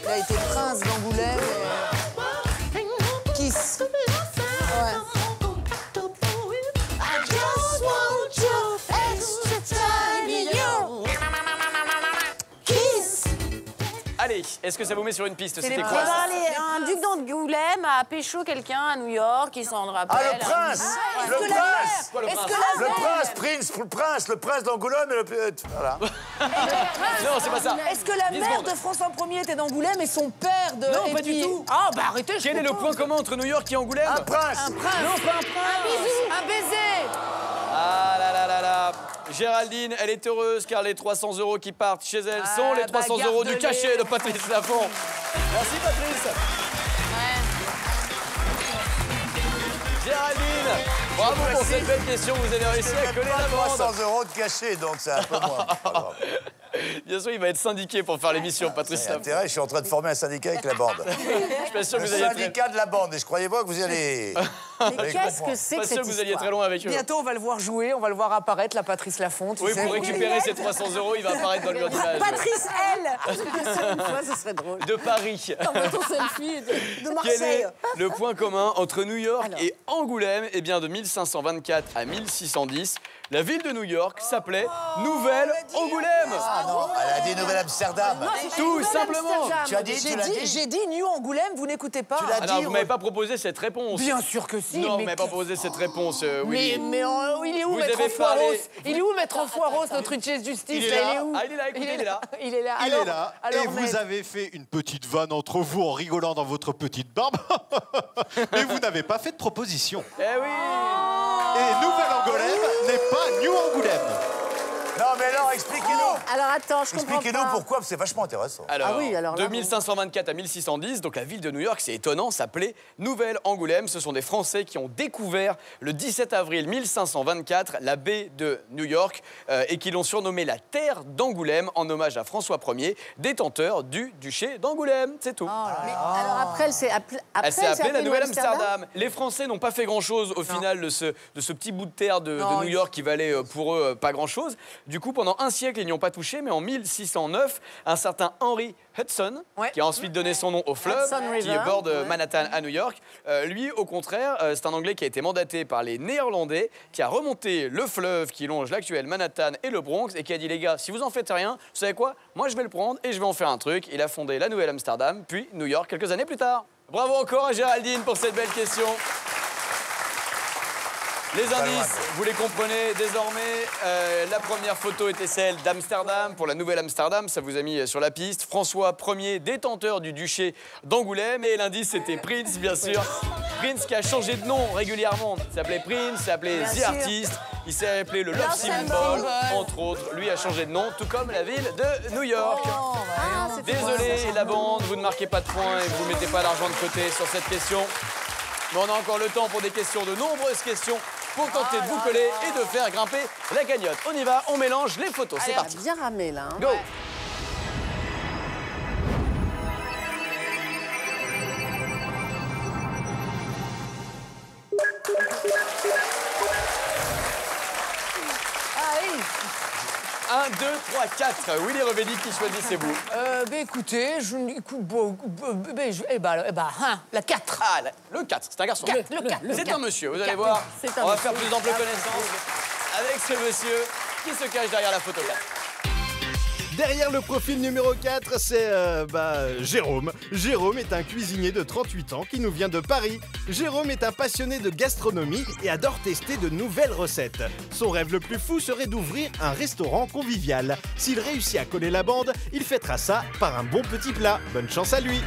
G: Il a été prince d'Angoulême. Kiss. Ouais.
A: Allez, est-ce que ça vous met sur une piste? C'était
C: Eh
A: quoi?
C: ben, un duc d'Angoulême a pécho quelqu'un à New York, il s'en rappelle.
E: Ah, le prince. Le prince.
A: Quoi, le prince?
E: Le prince d'Angoulême et le... Voilà.
A: Non, c'est pas ça.
G: Est-ce que la
A: 10
G: mère
A: secondes.
G: de François Ier était d'Angoulême et son père de...
A: Non,
G: et
A: pas du
G: puis-
A: tout.
G: Ah, bah arrêtez, je
A: Quel est le
G: comprends.
A: point commun entre New York et Angoulême?
E: Un prince.
G: Non, pas un prince. Un baiser.
A: Ah là là là là. Géraldine, elle est heureuse car les 300 € qui partent chez elle sont les 300 € du
G: garde-les.
A: cachet de Patrice Laffont. Merci Patrice. Géraldine, bravo pour cette belle question. Vous avez réussi à coller la bande.
E: 300 € de cachet, donc c'est un peu moins. Pas grave.
A: Bien sûr, il va être syndiqué pour faire l'émission, Patrice
E: C'est
A: Laffont.
E: intérêt, je suis en train de former un syndicat avec la bande.
A: Je suis pas sûr que
E: Le
A: vous alliez très...
E: syndicat de la bande. Et je croyais pas que vous allez...
B: Mais qu'est-ce que c'est
A: Pas
B: que
A: sûr
B: cette
A: que vous alliez
B: histoire?
A: très loin avec eux.
G: Bientôt, on va le voir jouer, on va le voir apparaître, la Patrice Laffont. Tu
A: Oui,
G: sais.
A: pour récupérer ces 300 €, il va apparaître dans le mur d'image.
G: Patrice, elle.
B: Une fois, ce serait drôle.
A: De Paris.
B: Ton selfie de
A: Quel
B: Marseille.
A: est le point commun entre New York et Angoulême? Eh bien, de 1524 à 1610, la ville de New York s'appelait Nouvelle-Angoulême.
E: Ah non, elle a dit Nouvelle-Amsterdam.
A: Tout simplement.
E: Tu as dit, tu l'as dit.
G: J'ai dit New Angoulême, vous n'écoutez pas.
E: l'as
A: Ah non,
E: dit,
A: vous m'avez pas proposé cette réponse.
G: Bien sûr que si.
A: Non, vous
G: mais
A: m'avez pas proposé cette réponse, Willy.
G: Mais il est où,
A: Vous
G: Maître
A: avez
G: Foiros?
A: parlé-
G: Il est où, Maître Foiros, notre huissier de justice?
E: Il est
G: là,
E: là.
G: Il est où?
A: Ah, il est là, écoutez, il est là.
G: Il est là.
I: Il
G: Alors-
I: est là,
G: alors,
I: et vous
G: maître.
I: avez fait une petite vanne entre vous en rigolant dans votre petite barbe, mais vous n'avez pas fait de proposition.
A: Eh oui.
I: Et Nouvelle-Angoulême n'est pas New Angoulême.
E: Non, mais alors, expliquez-nous.
B: Alors attends, je comprends
E: Expliquez-nous
B: pas.
E: pourquoi, c'est vachement intéressant.
A: Alors,
B: Ah oui, alors là,
A: de 1524 à 1610, donc la ville de New York, c'est étonnant, s'appelait Nouvelle-Angoulême. Ce sont des Français qui ont découvert le 17 avril 1524 la baie de New York et qui l'ont surnommée la terre d'Angoulême en hommage à François Ier, détenteur du duché d'Angoulême. C'est tout.
B: Alors après, elle s'est appelée,
A: Elle s'est appelée la Nouvelle-Amsterdam. Les Français n'ont pas fait grand-chose au final de ce petit bout de terre de New York qui valait pour eux pas grand-chose. Du coup, pendant un siècle, ils n'y ont pas touché, mais en 1609, un certain Henry Hudson, qui a ensuite donné son nom au fleuve,
B: Hudson
A: qui
B: River,
A: borde Manhattan à New York, lui, au contraire, c'est un Anglais qui a été mandaté par les Néerlandais, qui a remonté le fleuve qui longe l'actuel Manhattan et le Bronx, et qui a dit, les gars, si vous en faites rien, vous savez quoi? Moi, je vais le prendre et je vais en faire un truc. Il a fondé la Nouvelle-Amsterdam, puis New York, quelques années plus tard. Bravo encore à Géraldine pour cette belle question. Les indices, vous les comprenez désormais. La première photo était celle d'Amsterdam pour la Nouvelle-Amsterdam. Ça vous a mis sur la piste. François Ier, détenteur du duché d'Angoulême. Et l'indice, c'était Prince, bien sûr. Prince qui a changé de nom régulièrement. Il s'appelait Prince, il s'appelait The Artist. Il s'est appelé le Love Symbol, entre autres. Lui a changé de nom, tout comme la ville de New York. Désolé, la bande, vous ne marquez pas de points et vous ne mettez pas d'argent de côté sur cette question. Mais on a encore le temps pour des questions, de nombreuses questions, pour tenter de vous coller et de faire grimper la cagnotte. On y va, on mélange les photos. C'est parti.
B: bien ramé là.
A: Go.
B: Ah oui.
A: 1, 2, 3, 4. Willy Revelli, qui choisissez-vous?
G: Écoutez, la 4.
A: Ah, le 4, c'est un garçon. C'est un monsieur, vous allez voir. On va faire plus d'ample connaissance avec ce monsieur qui se cache derrière la photo 4.
D: Derrière le profil numéro 4, c'est Jérôme. Jérôme est un cuisinier de 38 ans qui nous vient de Paris. Jérôme est un passionné de gastronomie et adore tester de nouvelles recettes. Son rêve le plus fou serait d'ouvrir un restaurant convivial. S'il réussit à coller la bande, il fêtera ça par un bon petit plat. Bonne chance à lui.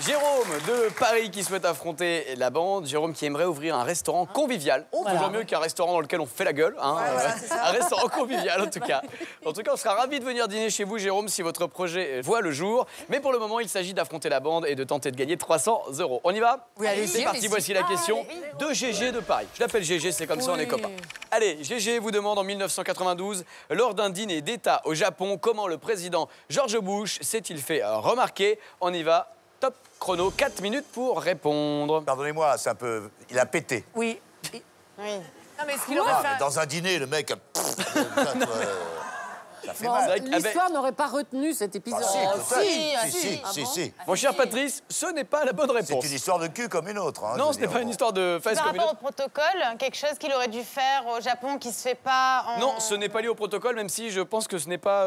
A: Jérôme de Paris qui souhaite affronter la bande. Jérôme qui aimerait ouvrir un restaurant convivial. Toujours mieux qu'un restaurant dans lequel on fait la gueule. Hein. Un restaurant convivial en tout cas. En tout cas, on sera ravis de venir dîner chez vous, Jérôme, si votre projet voit le jour. Mais pour le moment, il s'agit d'affronter la bande et de tenter de gagner 300 €. On y va?
G: Oui, allez-y.
A: C'est parti, voici la question de GG de Paris. Je l'appelle GG, c'est comme ça, on est copains. Allez, GG vous demande en 1992, lors d'un dîner d'État au Japon, comment le président George Bush s'est-il fait remarquer? On y va. Top chrono, 4 minutes pour répondre.
E: Pardonnez-moi, c'est un peu... Il a pété.
G: Oui.
F: Oui.
G: Non, mais ce qu'il aurait fait...
E: Dans un dîner, le mec... Ça fait
B: Bon,
E: mal.
B: l'histoire n'aurait pas retenu cet épisode.
E: Si.
A: Mon cher Patrice, ce n'est pas la bonne réponse.
E: C'est une histoire de cul comme une autre. Hein,
A: Non, ce n'est pas une histoire de fesses
F: Par
A: comme une
F: rapport
A: autre.
F: au protocole, quelque chose qu'il aurait dû faire au Japon qui se fait pas en...
A: Non, ce n'est pas lié au protocole, même si je pense que ce n'est pas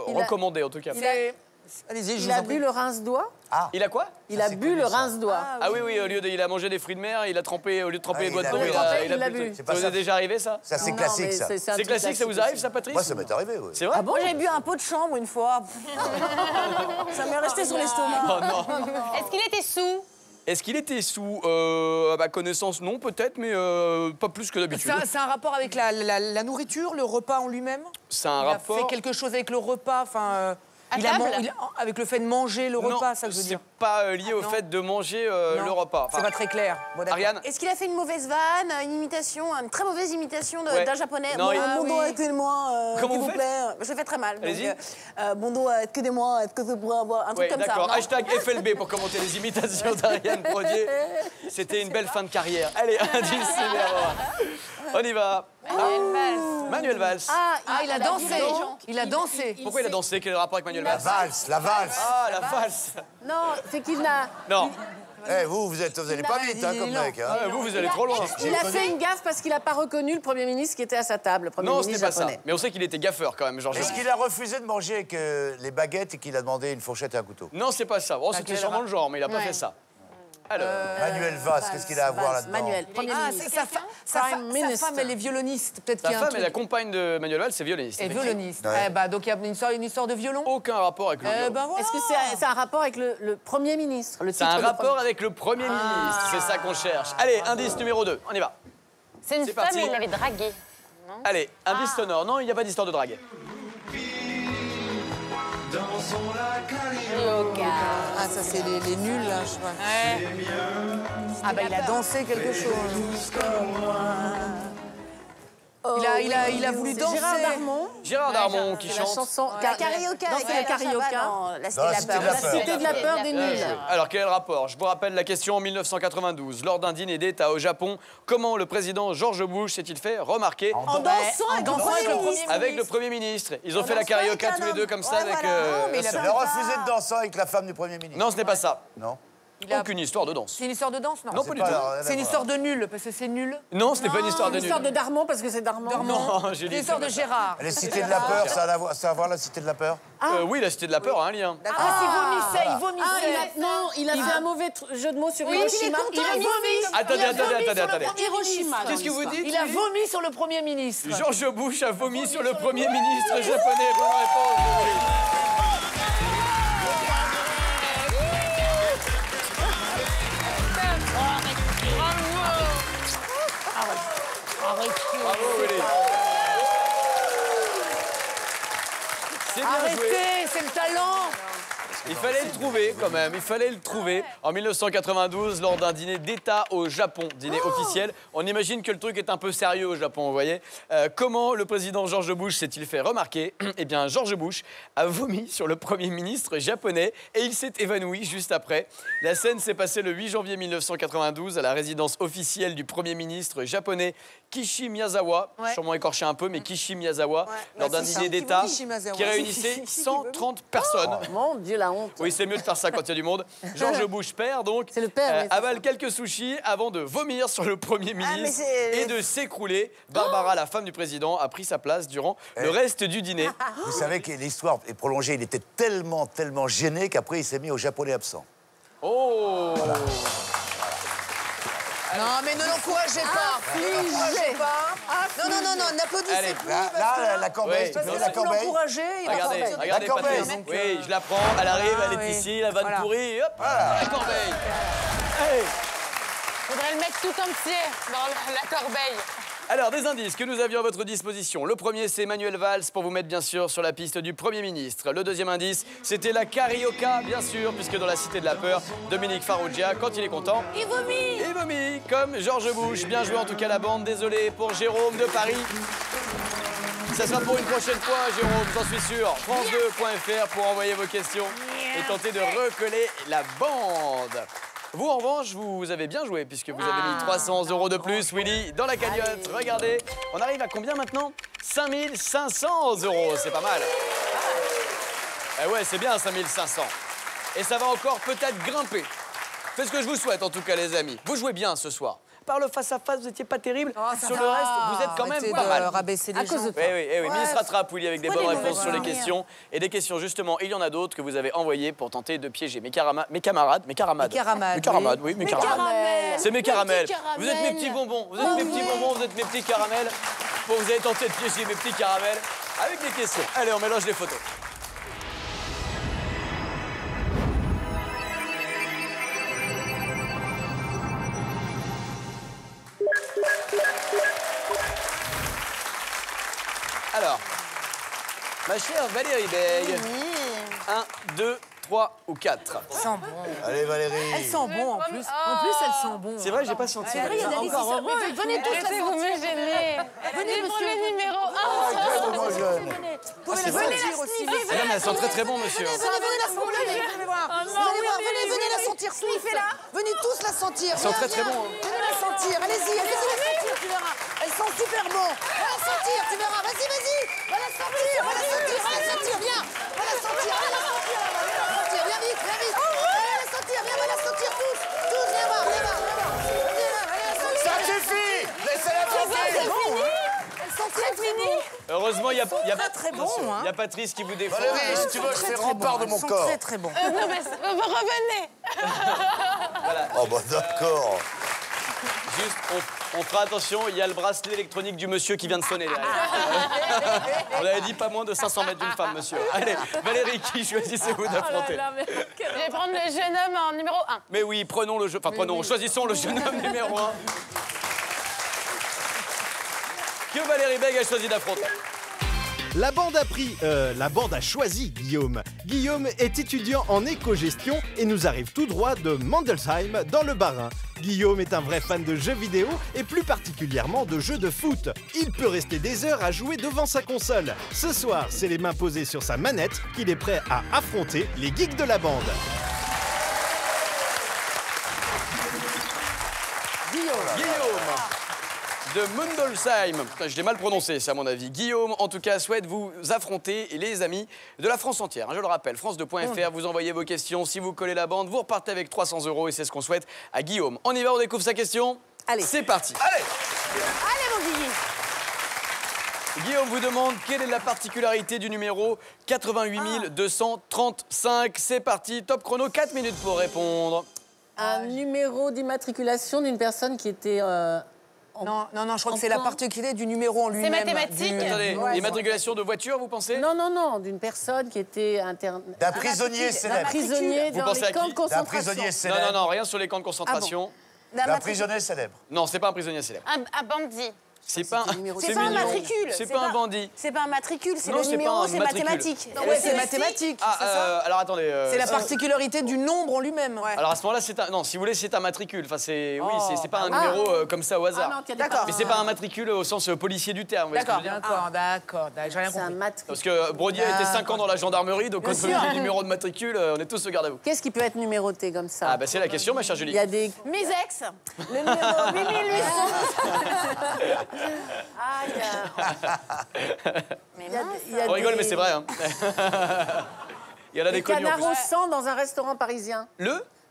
A: recommandé en tout cas.
E: Allez-y,
B: Il a bu le rince-doigt.
A: Il a quoi?
B: Il a bu le rince-doigt.
A: Ah oui, au lieu de, il a mangé des fruits de mer, il a trempé, au lieu de tremper les doigts de
E: il
A: peau,
E: a
A: il a
B: bu.
A: bu. Ça vous est déjà arrivé ça?
E: Ça, c'est classique, ça.
A: C'est classique, ça vous arrive ça, Patrice?
E: Moi, ça m'est arrivé, oui.
A: C'est vrai?
C: Moi, j'ai bu un pot de chambre une fois. Ça m'est resté sur l'estomac.
A: Oh non.
F: Est-ce qu'il était sous?
A: Est-ce qu'il était sous à ma connaissance, non, peut-être, mais pas plus que d'habitude.
G: C'est un rapport avec la nourriture, le repas en lui-même?
A: C'est un
G: Il a
A: rapport.
G: fait quelque chose avec le repas, enfin...
F: À table
G: avec le fait de manger le repas,
A: Non,
G: ça que je veux
A: c'est
G: dire.
A: pas lié au fait de manger le repas.
G: C'est pas très clair. Bon, d'accord.
A: Ariane?
C: Est-ce qu'il a fait une mauvaise vanne, une imitation, une très mauvaise imitation
A: Ouais.
C: d'un japonais?
A: Non, il-
C: Bon dos, aidez-moi,
A: Comment
C: s'il
A: vous
C: vous
A: faites
C: plaît. Je fais très mal.
A: Allez-y.
C: Bon dos, aidez-moi, est-ce que je pourrais avoir un truc
A: Ouais,
C: comme ça?
A: d'accord.
C: non
A: Hashtag FLB pour commenter les imitations d'Ariane Prodier. C'était une belle fin de carrière. Allez, indice numéro 1. On y va.
F: Manuel Valls.
A: Manuel Valls.
G: Ah, il a dansé.
C: les gens.
G: Il a dansé.
A: Pourquoi il a dansé? Quel est le rapport avec Manuel
E: La
A: Valls?
E: valse, la valse.
A: Ah, la valse.
B: Non, c'est qu'il n'a...
A: Non.
E: Eh, vous allez pas vite, hein, comme mec. Hein.
A: Ah, vous allez trop loin.
B: Il a fait une gaffe parce qu'il n'a pas reconnu le Premier ministre qui était à sa table, le Premier
A: Non, ce n'est
B: ministre
A: pas ça.
B: japonais.
A: Mais on sait qu'il était gaffeur quand même, Georges.
E: Est-ce qu'il a refusé de manger avec les baguettes et qu'il a demandé une fourchette et un couteau?
A: Non, c'est pas ça. Oh, c'était sûrement le genre, mais il a pas fait ça. Alors,
E: Manuel Valls, qu'est-ce qu'il a à voir là-dedans?
C: Manuel, Premier
B: Ah,
C: ministre.
B: c'est sa femme, elle est violoniste. Peut-être
A: sa
B: qu'il y a un
A: femme est la
B: truc.
A: compagne de Manuel Valls, c'est violoniste.
B: Et violoniste.
E: Ouais.
B: Eh ben, donc il y a une histoire de violon.
A: Aucun rapport avec le violon.
B: Ben voilà.
C: Est-ce que c'est un rapport avec le Premier ministre?
A: C'est un rapport avec le Premier ministre, c'est ça qu'on cherche. Allez, indice numéro 2, on y va.
F: C'est une
A: C'est
F: femme
A: parti.
F: et il l'avait draguée.
A: Allez, indice sonore. Non, il n'y a pas d'histoire de drague.
B: Ah, ça, c'est les nuls, là, je sais pas. Ah, bah, il a dansé quelque chose. Il a voulu danser.
C: Gérard Darmon.
A: Gérard Darmon qui
C: La
A: chante.
C: chanson.
G: Carioca.
C: Danser le carioca.
G: La
E: Dans la
G: Cité
E: Cité de
G: de
E: la
G: la
E: Peur.
G: Peur.
C: Cité de la peur des nuls.
A: Alors, quel est le rapport? Je vous rappelle la question en 1992. Lors d'un dîner d'État au Japon, comment le président George Bush s'est-il fait remarquer
G: En dansant avec le Premier ministre.
A: avec le Premier ministre? Ils ont fait la carioca tous les deux comme ça avec...
E: Il a refusé de danser avec la femme du Premier ministre.
A: Non, ce n'est pas ça.
E: Non.
A: Aucune histoire de danse.
B: C'est une histoire de danse, non?
A: Non, pas du
E: pas
A: tout.
E: alors,
B: C'est une histoire de nul, parce que c'est nul.
A: Non, ce n'est pas une histoire de
C: L'histoire
A: nul.
C: de Darmon, parce que c'est Darmon.
A: Non,
B: C'est
A: Julie,
B: une histoire de Gérard.
E: Les cités de la peur, ça a à voir la Cité de la peur?
A: Oui, la Cité de la peur a un lien.
B: Ah, il vomissait.
C: Non, il a fait un mauvais jeu de mots sur Hiroshima.
B: Il a vomi.
A: Attendez.
C: Hiroshima.
A: Qu'est-ce que vous dites?
B: Il a vomi sur le Premier ministre.
A: George Bush a vomi sur le Premier ministre japonais. Bonne réponse, Julie. Bravo, Willy. C'est bien joué.
B: Arrêtez, c'est le talent.
A: Il fallait le trouver quand même, il fallait le trouver. En 1992, lors d'un dîner d'État au Japon, dîner officiel, on imagine que le truc est un peu sérieux au Japon, vous voyez. Comment le président George Bush s'est-il fait remarquer? Eh bien, George Bush a vomi sur le Premier ministre japonais et il s'est évanoui juste après. La scène s'est passée le 8 janvier 1992 à la résidence officielle du Premier ministre japonais Kishi Miyazawa, sûrement écorché un peu, mais Kishi Miyazawa, lors d'un dîner d'État qui réunissait 130 personnes.
C: Mon Dieu, la honte.
A: Oui, c'est mieux de faire ça quand il y a du monde. George Bush père, donc,
C: C'est le père, oui, c'est
A: avale quelques sushis avant de vomir sur le Premier ministre
G: c'est-
A: et de s'écrouler. Barbara, la femme du président, a pris sa place durant le reste du dîner.
E: Vous savez que l'histoire est prolongée. Il était tellement gêné qu'après, il s'est mis au japonais absent.
A: Oh
B: Non, mais ne l'encouragez pas. Ne l'encouragez pas. Non, n'applaudissez
A: Allez,
B: plus.
E: Là, la corbeille,
A: Oui,
E: tu connais
A: non,
E: la
B: Vous
E: corbeille?
B: l'encouragez, il va
A: Regardez,
B: sortir.
A: regardez
E: La corbeille.
A: Patrice. Oui, je la prends, elle arrive, elle est
B: oui.
A: ici, la vanne
B: Voilà.
A: pourrie, hop, la corbeille. Allez.
F: Faudrait le mettre tout entier dans la corbeille.
A: Alors, des indices que nous avions à votre disposition. Le premier, c'est Manuel Valls, pour vous mettre bien sûr sur la piste du Premier ministre. Le deuxième indice, c'était la carioca, bien sûr, puisque dans la Cité de la Peur, Dominique Farrugia, quand il est content...
C: Il vomit.
A: Il vomit, comme George Bush. Bien joué en tout cas la bande, désolé pour Jérôme de Paris. Ça sera pour une prochaine fois, Jérôme, j'en suis sûr. France2.fr pour envoyer vos questions et tenter de recoller la bande. Vous, en revanche, vous avez bien joué puisque vous avez mis 300 € de plus, Willy, dans la cagnotte. Regardez, on arrive à combien maintenant? 5 500 €, c'est pas mal. Eh ouais, c'est bien 5 500. Et ça va encore peut-être grimper. C'est ce que je vous souhaite en tout cas, les amis. Vous jouez bien ce soir. Par le face-à-face, vous n'étiez pas terrible.
B: ça
A: Sur
B: va.
A: le reste, vous êtes quand même
B: Arrêtez
A: pas
B: de
A: mal.
B: rabaisser les
C: À cause
B: gens.
C: de toi.
A: Oui, mais il se rattrape, Willy, avec des bonnes
C: des
A: réponses
C: mauvaises
A: sur les
C: souvenirs.
A: questions. Et des questions, justement, il y en a d'autres que vous avez envoyées pour tenter de piéger mes caramades. Mes caramades.
B: Mes caramades,
A: Oui, mes caramades. C'est mes caramels. Vous êtes mes petits bonbons. Vous êtes mes petits bonbons, vous êtes mes petits caramels. Bon, vous avez tenté de piéger mes petits caramels avec des questions. Allez, on mélange les photos. Alors, ma chère Valérie Bey, 1, 2, 3 ou 4.
B: Elles sont bons.
E: Allez, Valérie.
B: Elles sont bons en plus. En plus, elles sont bons.
A: C'est vrai, j'ai pas senti.
B: Valérie, il y a des
C: Encore heureux.
B: Venez tous la
F: Arrêtez, vous me
B: sentir.
F: gênez.
B: Venez,
F: Pour
B: monsieur.
F: le numéro 1.
E: Tellement jeune.
B: Vous pouvez
A: c'est
B: la
A: vrai.
B: sentir aussi.
A: Ah non, mais elles sont très très bons, monsieur.
B: Venez la sentir. Venez voir. Venez la sentir. Sniffez-la. Venez tous la sentir.
A: Elles sont très très bons.
B: Venez la sentir. Allez-y la sentir, tu verras. Elles sont super bons. Va la sentir, tu verras. Vas-y. Va la sentir. Viens. Va la sentir. Viens vite. Va la sentir. Va la sentir tous. Viens voir.
E: Ça suffit. Laissez-la sentir.
B: Elles sont très finies.
A: Heureusement, il y a
B: très bons, hein.
A: Il y a Patrice qui vous défend.
E: Valérie, si tu veux, je fais rempart de mon corps.
B: Très bons.
F: Non, mais revenez.
A: Voilà.
E: Oh, bah d'accord.
A: Juste, on fera attention, il y a le bracelet électronique du monsieur qui vient de sonner derrière. On avait dit pas moins de 500 mètres d'une femme, monsieur. Allez, Valérie, qui choisissez-vous d'affronter?
F: Je vais prendre le jeune homme en numéro 1.
A: Mais oui, prenons le jeu. Enfin, choisissons le jeune homme numéro 1. Que Valérie Bègue a choisi d'affronter.
D: La bande a choisi Guillaume. Guillaume est étudiant en éco-gestion et nous arrive tout droit de Mandelsheim, dans le Bas-Rhin. Guillaume est un vrai fan de jeux vidéo et plus particulièrement de jeux de foot. Il peut rester des heures à jouer devant sa console. Ce soir, c'est les mains posées sur sa manette qu'il est prêt à affronter les geeks de la bande.
A: Guillaume de Mundolsheim. Putain, je l'ai mal prononcé, c'est à mon avis. Guillaume, en tout cas, souhaite vous affronter les amis de la France entière. Je le rappelle, France2.fr, vous envoyez vos questions. Si vous collez la bande, vous repartez avec 300 € et c'est ce qu'on souhaite à Guillaume. On y va, on découvre sa question.
B: Allez.
A: C'est parti.
E: Allez.
B: Allez, mon Guigui.
A: Guillaume vous demande quelle est la particularité du numéro 88 235. C'est parti, top chrono, 4 minutes pour répondre.
J: Un numéro d'immatriculation d'une personne qui était...
G: Non, je crois que c'est la particularité du numéro en lui-même.
F: C'est mathématique.
A: Attendez, l'immatriculation de voiture, vous pensez?
J: Non, d'une personne qui était
E: D'un prisonnier célèbre.
J: D'un prisonnier
A: Vous
J: dans
A: pensez à
J: les camps
A: qui
J: de concentration.
E: D'un prisonnier célèbre.
A: Non, rien sur les camps de concentration.
E: D'un prisonnier célèbre.
A: Non, c'est pas un prisonnier célèbre.
F: Un bandit.
A: C'est pas un
B: C'est pas un matricule.
A: C'est pas un bandit.
B: C'est pas un matricule, c'est
A: Non,
B: le
A: c'est
B: numéro,
A: pas un
B: c'est
A: matricule.
B: mathématique.
G: Ouais, c'est mathématique.
A: Alors attendez.
G: C'est la particularité du nombre en lui-même.
A: Alors à ce moment-là, c'est un. Non, si vous voulez, c'est un matricule. Enfin, c'est. Oui, c'est pas un numéro comme ça au hasard.
G: D'accord.
A: Mais c'est pas un matricule au sens policier du terme. Vous voyez ce que je veux dire
G: D'accord. J'ai rien
J: C'est un
G: compris.
J: matricule.
A: Parce que Brody a été 5 ans dans la gendarmerie, donc quand on dit le numéro de matricule, on est tous au garde à vous.
J: Qu'est-ce qui peut être numéroté comme ça?
A: Ah bah c'est la question, ma chère Julie.
J: Il y a des...
B: Mes ex, le numéro 8800.
A: On rigole, mais c'est vrai. Hein. Il y en a des
J: Le
A: connus. en
J: canard
A: plus.
J: au sang dans un restaurant parisien.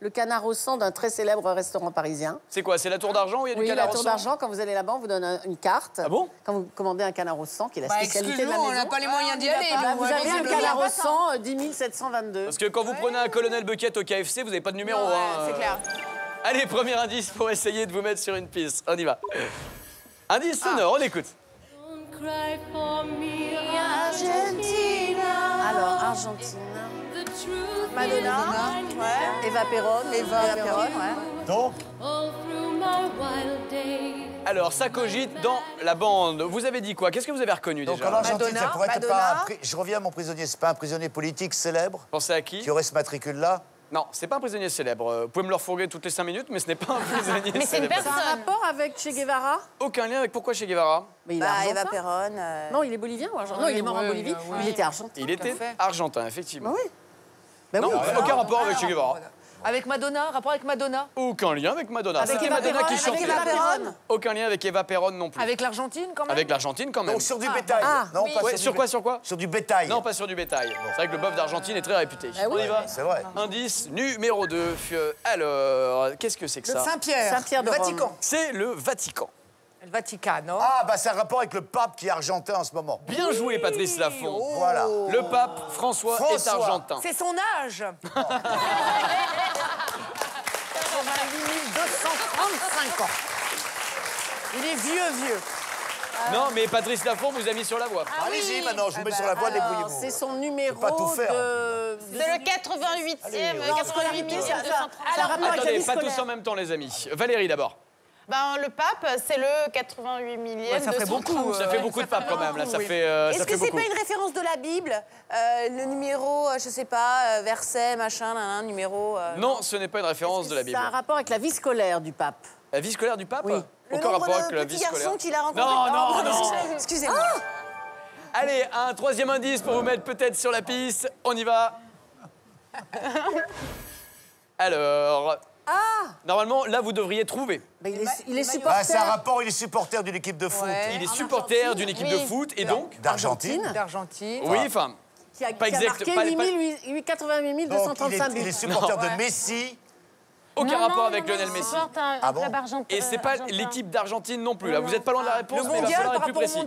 J: Le canard au sang d'un très célèbre restaurant parisien.
A: C'est quoi? C'est la tour d'argent où il y a du
J: Oui,
A: canard
J: la
A: au
J: tour
A: sang?
J: d'argent, quand vous allez là-bas, on vous donne une carte.
A: Ah bon?
J: Quand vous commandez un canard au sang, qui est la spécialité de la
G: Excuse-nous,
J: maison.
G: on n'a pas les moyens d'y aller.
J: Bah,
G: nous,
J: vous avez un
G: visiblement.
J: canard au sang, 10 722.
A: Parce que quand vous prenez un colonel Bucket au KFC, vous n'avez pas de numéro.
F: Ouais,
A: hein.
F: c'est clair.
A: Allez, premier indice pour essayer de vous mettre sur une piste. On y va. Indice sonore, on écoute.
J: Alors, Argentine.
B: Madonna. Ouais.
J: Eva Perón.
B: Eva Perón, ouais.
E: Donc,
A: Alors, ça cogite dans la bande. Vous avez dit quoi? Qu'est-ce que vous avez reconnu
E: donc
A: déjà?
E: en Argentine,
G: Madonna,
E: ça pourrait être
B: Madonna.
E: pas je reviens à mon prisonnier, c'est pas un prisonnier politique célèbre
A: Pensez à qui?
E: qui aurait ce matricule-là?
A: Non, c'est pas un prisonnier célèbre. Vous pouvez me le refourguer toutes les 5 minutes, mais ce n'est pas un prisonnier
F: Mais c'est une
A: célèbre.
J: Ça a un
F: personne.
J: rapport avec Che Guevara?
A: Aucun lien avec pourquoi Che Guevara?
J: Mais il est
B: Bah,
J: argentin.
B: Eva Perón.
J: Non, il est bolivien ou argentin? Non, il est mort en Bolivie. Il était argentin.
A: Il était argentin, effectivement.
J: Bah oui. Bah
A: Non,
J: oui.
A: aucun rapport avec Che Guevara.
G: Avec Madonna, rapport avec Madonna?
A: Aucun lien avec Madonna.
B: Avec
A: C'était
B: Eva
A: Madonna
B: Perón,
A: qui
B: avec
A: chantait.
B: Eva Perón.
A: Aucun lien avec Eva Perón non plus.
G: Avec l'Argentine, quand même?
A: Avec l'Argentine quand même.
E: Donc sur du bétail. Non, pas
A: Ouais, sur
E: du
A: quoi,
E: bé-
A: sur quoi?
E: Sur du bétail.
A: Non, pas sur du bétail. C'est vrai que le bœuf d'Argentine est très réputé. On y va.
E: C'est vrai.
A: Indice numéro 2. Alors, qu'est-ce que c'est que
G: Le
A: ça?
G: Saint-Pierre.
J: Saint-Pierre de
G: le
J: Rome.
G: Vatican.
A: C'est le Vatican.
G: Le Vaticano.
E: Ah, bah c'est un rapport avec le pape qui est argentin en ce moment.
A: Bien joué, Patrice Laffont.
E: Voilà.
A: Le pape François est
E: François.
A: argentin.
G: C'est son âge.
B: 235 ans.
G: Il est vieux.
A: Non, mais Patrice Laffont vous a mis sur la voie.
E: Allez-y, maintenant, je vous mets sur la voie,
J: Alors,
E: débrouillez-vous.
J: c'est son numéro
E: pas tout faire.
F: C'est le 88e,
J: Non,
F: 88
J: scolarité,
F: 230.
J: alors, rapport avec la
A: Attendez,
J: vie
A: pas
J: scolaire.
A: tous en même temps, les amis. Valérie d'abord.
F: Ben, le pape, c'est le 88 millième.
G: ça ferait
F: 230.
G: beaucoup,
A: Ça fait beaucoup de papes quand même, là. Ça fait,
B: Est-ce
A: ça
B: que
A: fait
B: c'est
A: beaucoup.
B: pas une référence de la Bible Le numéro, je sais pas, verset, machin, numéro.
A: Non, ce n'est pas une référence de la Bible.
J: Ça a un rapport avec la vie scolaire du pape.
A: La vie scolaire du pape?
J: Oui.
B: Le
A: Aucun
B: nombre
A: rapport avec
B: de
A: la vie
B: petits
A: scolaire.
B: garçons qu'il a rencontrés.
A: Non, non.
B: Excusez-moi.
A: Allez, un troisième indice pour vous mettre peut-être sur la piste. On y va. Alors. Normalement, là, vous devriez trouver.
J: Ben, il est
E: Ah,
J: supporter.
E: c'est un rapport, il est supporter d'une équipe de foot.
A: Il est supporter d'une équipe de foot et donc.
E: D'Argentine.
G: D'Argentine.
A: Oui, enfin.
J: qui a
A: pas exact,
J: marqué
A: pas-
J: 88
E: Donc,
J: 235 buts.
E: il est supporter
A: Non.
E: de Messi.
A: Aucun rapport avec Lionel Messi.
F: Supporte un club argentin.
A: Et c'est pas l'équipe d'Argentine non plus. Là, vous n'êtes pas loin de la réponse, mais il va falloir être plus précis.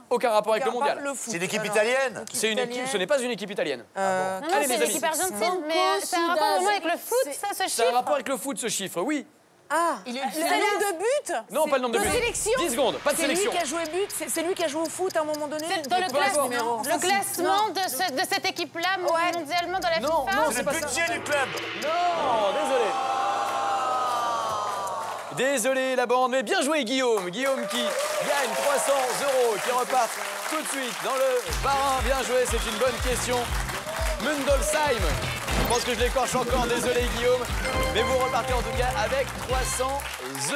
A: Aucun rapport avec le mondial.
E: C'est une équipe italienne.
A: C'est une équipe. Ce n'est pas une équipe italienne.
F: Non, c'est l'équipe argentine, mais c'est un rapport vraiment avec le foot, ça, ce chiffre.
A: C'est un rapport avec le foot, ce chiffre, oui.
G: Ah, c'est le nombre de buts?
A: Non, pas le nombre de buts.
G: Sélection?
A: 10 secondes, pas de sélection.
G: C'est lui qui a joué but, c'est lui qui a joué au foot à un moment donné?
F: Dans le classement de cette équipe-là, mondialement dans la FIFA.
A: Non,
E: c'est le budget du club.
A: Non, désolé. Désolé la bande, mais bien joué Guillaume. Guillaume qui gagne 300 €, qui repart tout de suite dans le barin. Bien joué, c'est une bonne question. Mundolsheim. Je pense que je l'écorche encore, désolé Guillaume. Mais vous repartez en tout cas avec 300 €.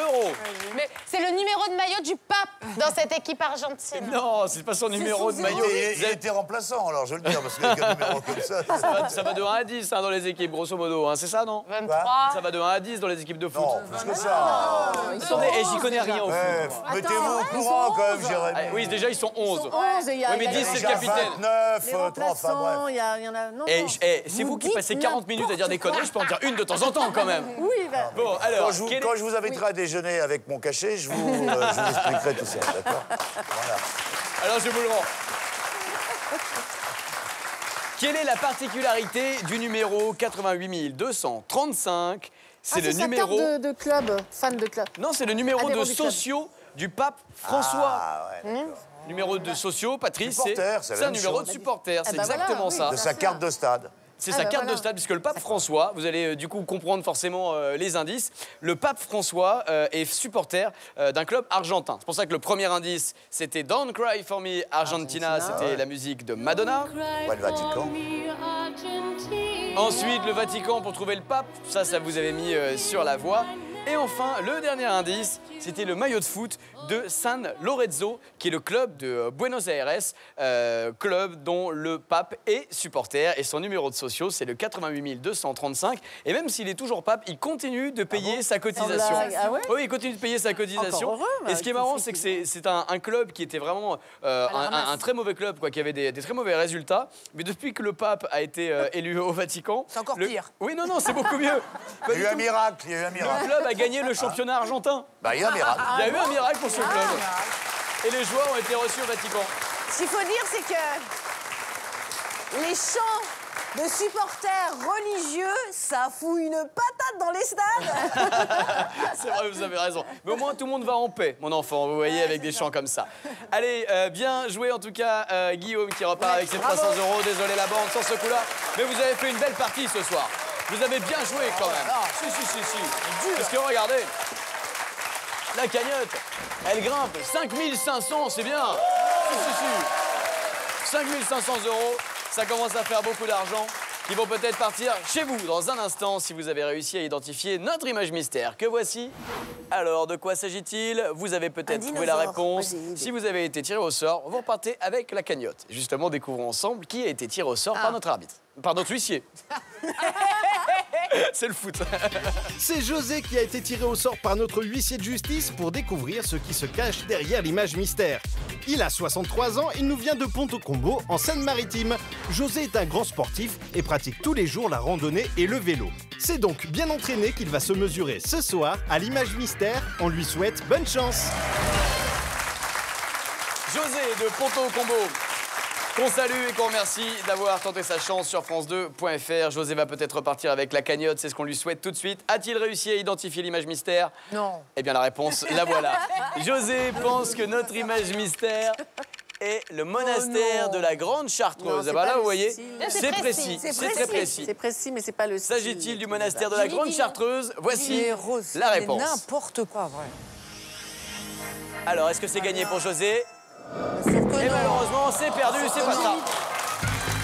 F: Mais c'est le numéro de maillot du pape dans cette équipe argentine.
A: Non, c'est pas son numéro de maillot.
E: Il était remplaçant, alors je veux le dire, parce qu'avec un numéro comme ça...
A: Ça va de 1 à 10 hein, dans les équipes, grosso modo. Hein, c'est ça, non?
F: 23.
A: Ça va de 1 à 10 dans les équipes de foot.
E: Non, plus que ça.
A: Attendez, j'y connais rien au foot.
E: Mettez-vous au courant quand même, Jérémy.
A: Oui, déjà, ils sont 11.
J: Oui,
A: mais 10, c'est le capitaine.
E: 29, 30, enfin bref.
J: Il y en a... Non,
A: C'est vous qui passez 40 minutes à dire des conneries, je peux en dire une de temps en temps quand même.
J: Oui, bah...
A: Bon, alors...
E: Quand je vous inviterai à déjeuner avec mon cachet, je vous expliquerai tout ça, d'accord? Voilà.
A: Alors, je vous le rends. Quelle est la particularité du numéro 88 235? C'est le numéro...
J: carte de club, fan de club.
A: Non, c'est le numéro de sociaux du pape François.
E: Ah, ouais, d'accord.
A: Numéro de sociaux, Patrice,
E: Supporter,
A: c'est un numéro de supporter, c'est exactement ça.
E: De sa carte de stade.
A: C'est sa carte de stade, puisque le pape François, vous allez du coup comprendre forcément les indices, le pape François est supporter d'un club argentin. C'est pour ça que le premier indice, c'était Don't Cry For Me Argentina, c'était la musique de Madonna.
E: Ouais, le Vatican.
A: Ensuite, le Vatican pour trouver le pape, ça vous avez mis sur la voie. Et enfin, le dernier indice, c'était le maillot de foot de San Lorenzo, qui est le club de Buenos Aires, club dont le pape est supporter. Et son numéro de sociaux, c'est le 88 235. Et même s'il est toujours pape, il continue de payer sa cotisation.
J: Ah ouais?
A: Oui, il continue de payer sa cotisation.
J: Encore heureux,
A: et ce qui est marrant, c'est que c'est un club qui était vraiment un très mauvais club, quoi, qui avait des très mauvais résultats. Mais depuis que le pape a été élu au Vatican...
G: C'est encore pire.
A: Oui, non, c'est beaucoup mieux.
E: Il y a eu un miracle, il y a eu un miracle.
A: Le club a gagné le championnat argentin.
E: Bah, il y a eu un miracle.
A: Il y a eu un miracle pour ce club. Et les joueurs ont été reçus au Vatican.
J: Ce qu'il faut dire, c'est que les chants de supporters religieux, ça fout une patate dans les stades.
A: C'est vrai, vous avez raison. Mais au moins, tout le monde va en paix, mon enfant, vous voyez, avec des chants comme ça. Allez, bien joué en tout cas, Guillaume, qui repart avec ses 300 €. Désolé la bande, sans ce coup-là. Mais vous avez fait une belle partie ce soir. Vous avez bien joué quand même. Si. Parce que regardez, la cagnotte, elle grimpe. 5500, c'est bien. Si. 5500 €, ça commence à faire beaucoup d'argent qui vont peut-être partir chez vous dans un instant si vous avez réussi à identifier notre image mystère. Que voici. Alors, de quoi s'agit-il? Vous avez peut-être trouvé la réponse. Si vous avez été tiré au sort, vous repartez avec la cagnotte. Justement, découvrons ensemble qui a été tiré au sort par notre arbitre. Par notre huissier. C'est le foot.
D: C'est José qui a été tiré au sort par notre huissier de justice pour découvrir ce qui se cache derrière l'image mystère. Il a 63 ans, il nous vient de Ponto-Combo, en Seine-Maritime. José est un grand sportif et pratique tous les jours la randonnée et le vélo. C'est donc bien entraîné qu'il va se mesurer ce soir à l'image mystère. On lui souhaite bonne chance.
A: José de Ponto-Combo, qu'on salue et qu'on remercie d'avoir tenté sa chance sur France2.fr. José va peut-être repartir avec la cagnotte, c'est ce qu'on lui souhaite tout de suite. A-t-il réussi à identifier l'image mystère?
G: Non.
A: Eh bien la réponse, la voilà. José pense que notre image mystère est le monastère de la Grande Chartreuse.
J: Non,
A: bah là, vous voyez,
J: style.
A: c'est précis, c'est très précis.
J: C'est précis, mais c'est pas le style.
A: S'agit-il du monastère de la Grande Chartreuse? Voici la réponse.
G: N'importe quoi, vrai.
A: Alors, est-ce que c'est gagné pour José?
J: Et
A: Et malheureusement, c'est perdu, c'est pas ça.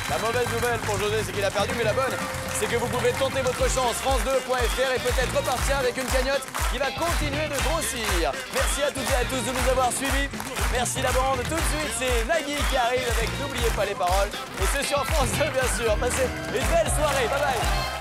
A: La mauvaise nouvelle pour José, c'est qu'il a perdu, mais la bonne, c'est que vous pouvez tenter votre chance, France2.fr, et peut-être repartir avec une cagnotte qui va continuer de grossir. Merci à toutes et à tous de nous avoir suivis. Merci la bande. Tout de suite, c'est Nagui qui arrive avec N'oubliez pas les paroles. Et c'est sur France 2, bien sûr. Passez une belle soirée. Bye bye.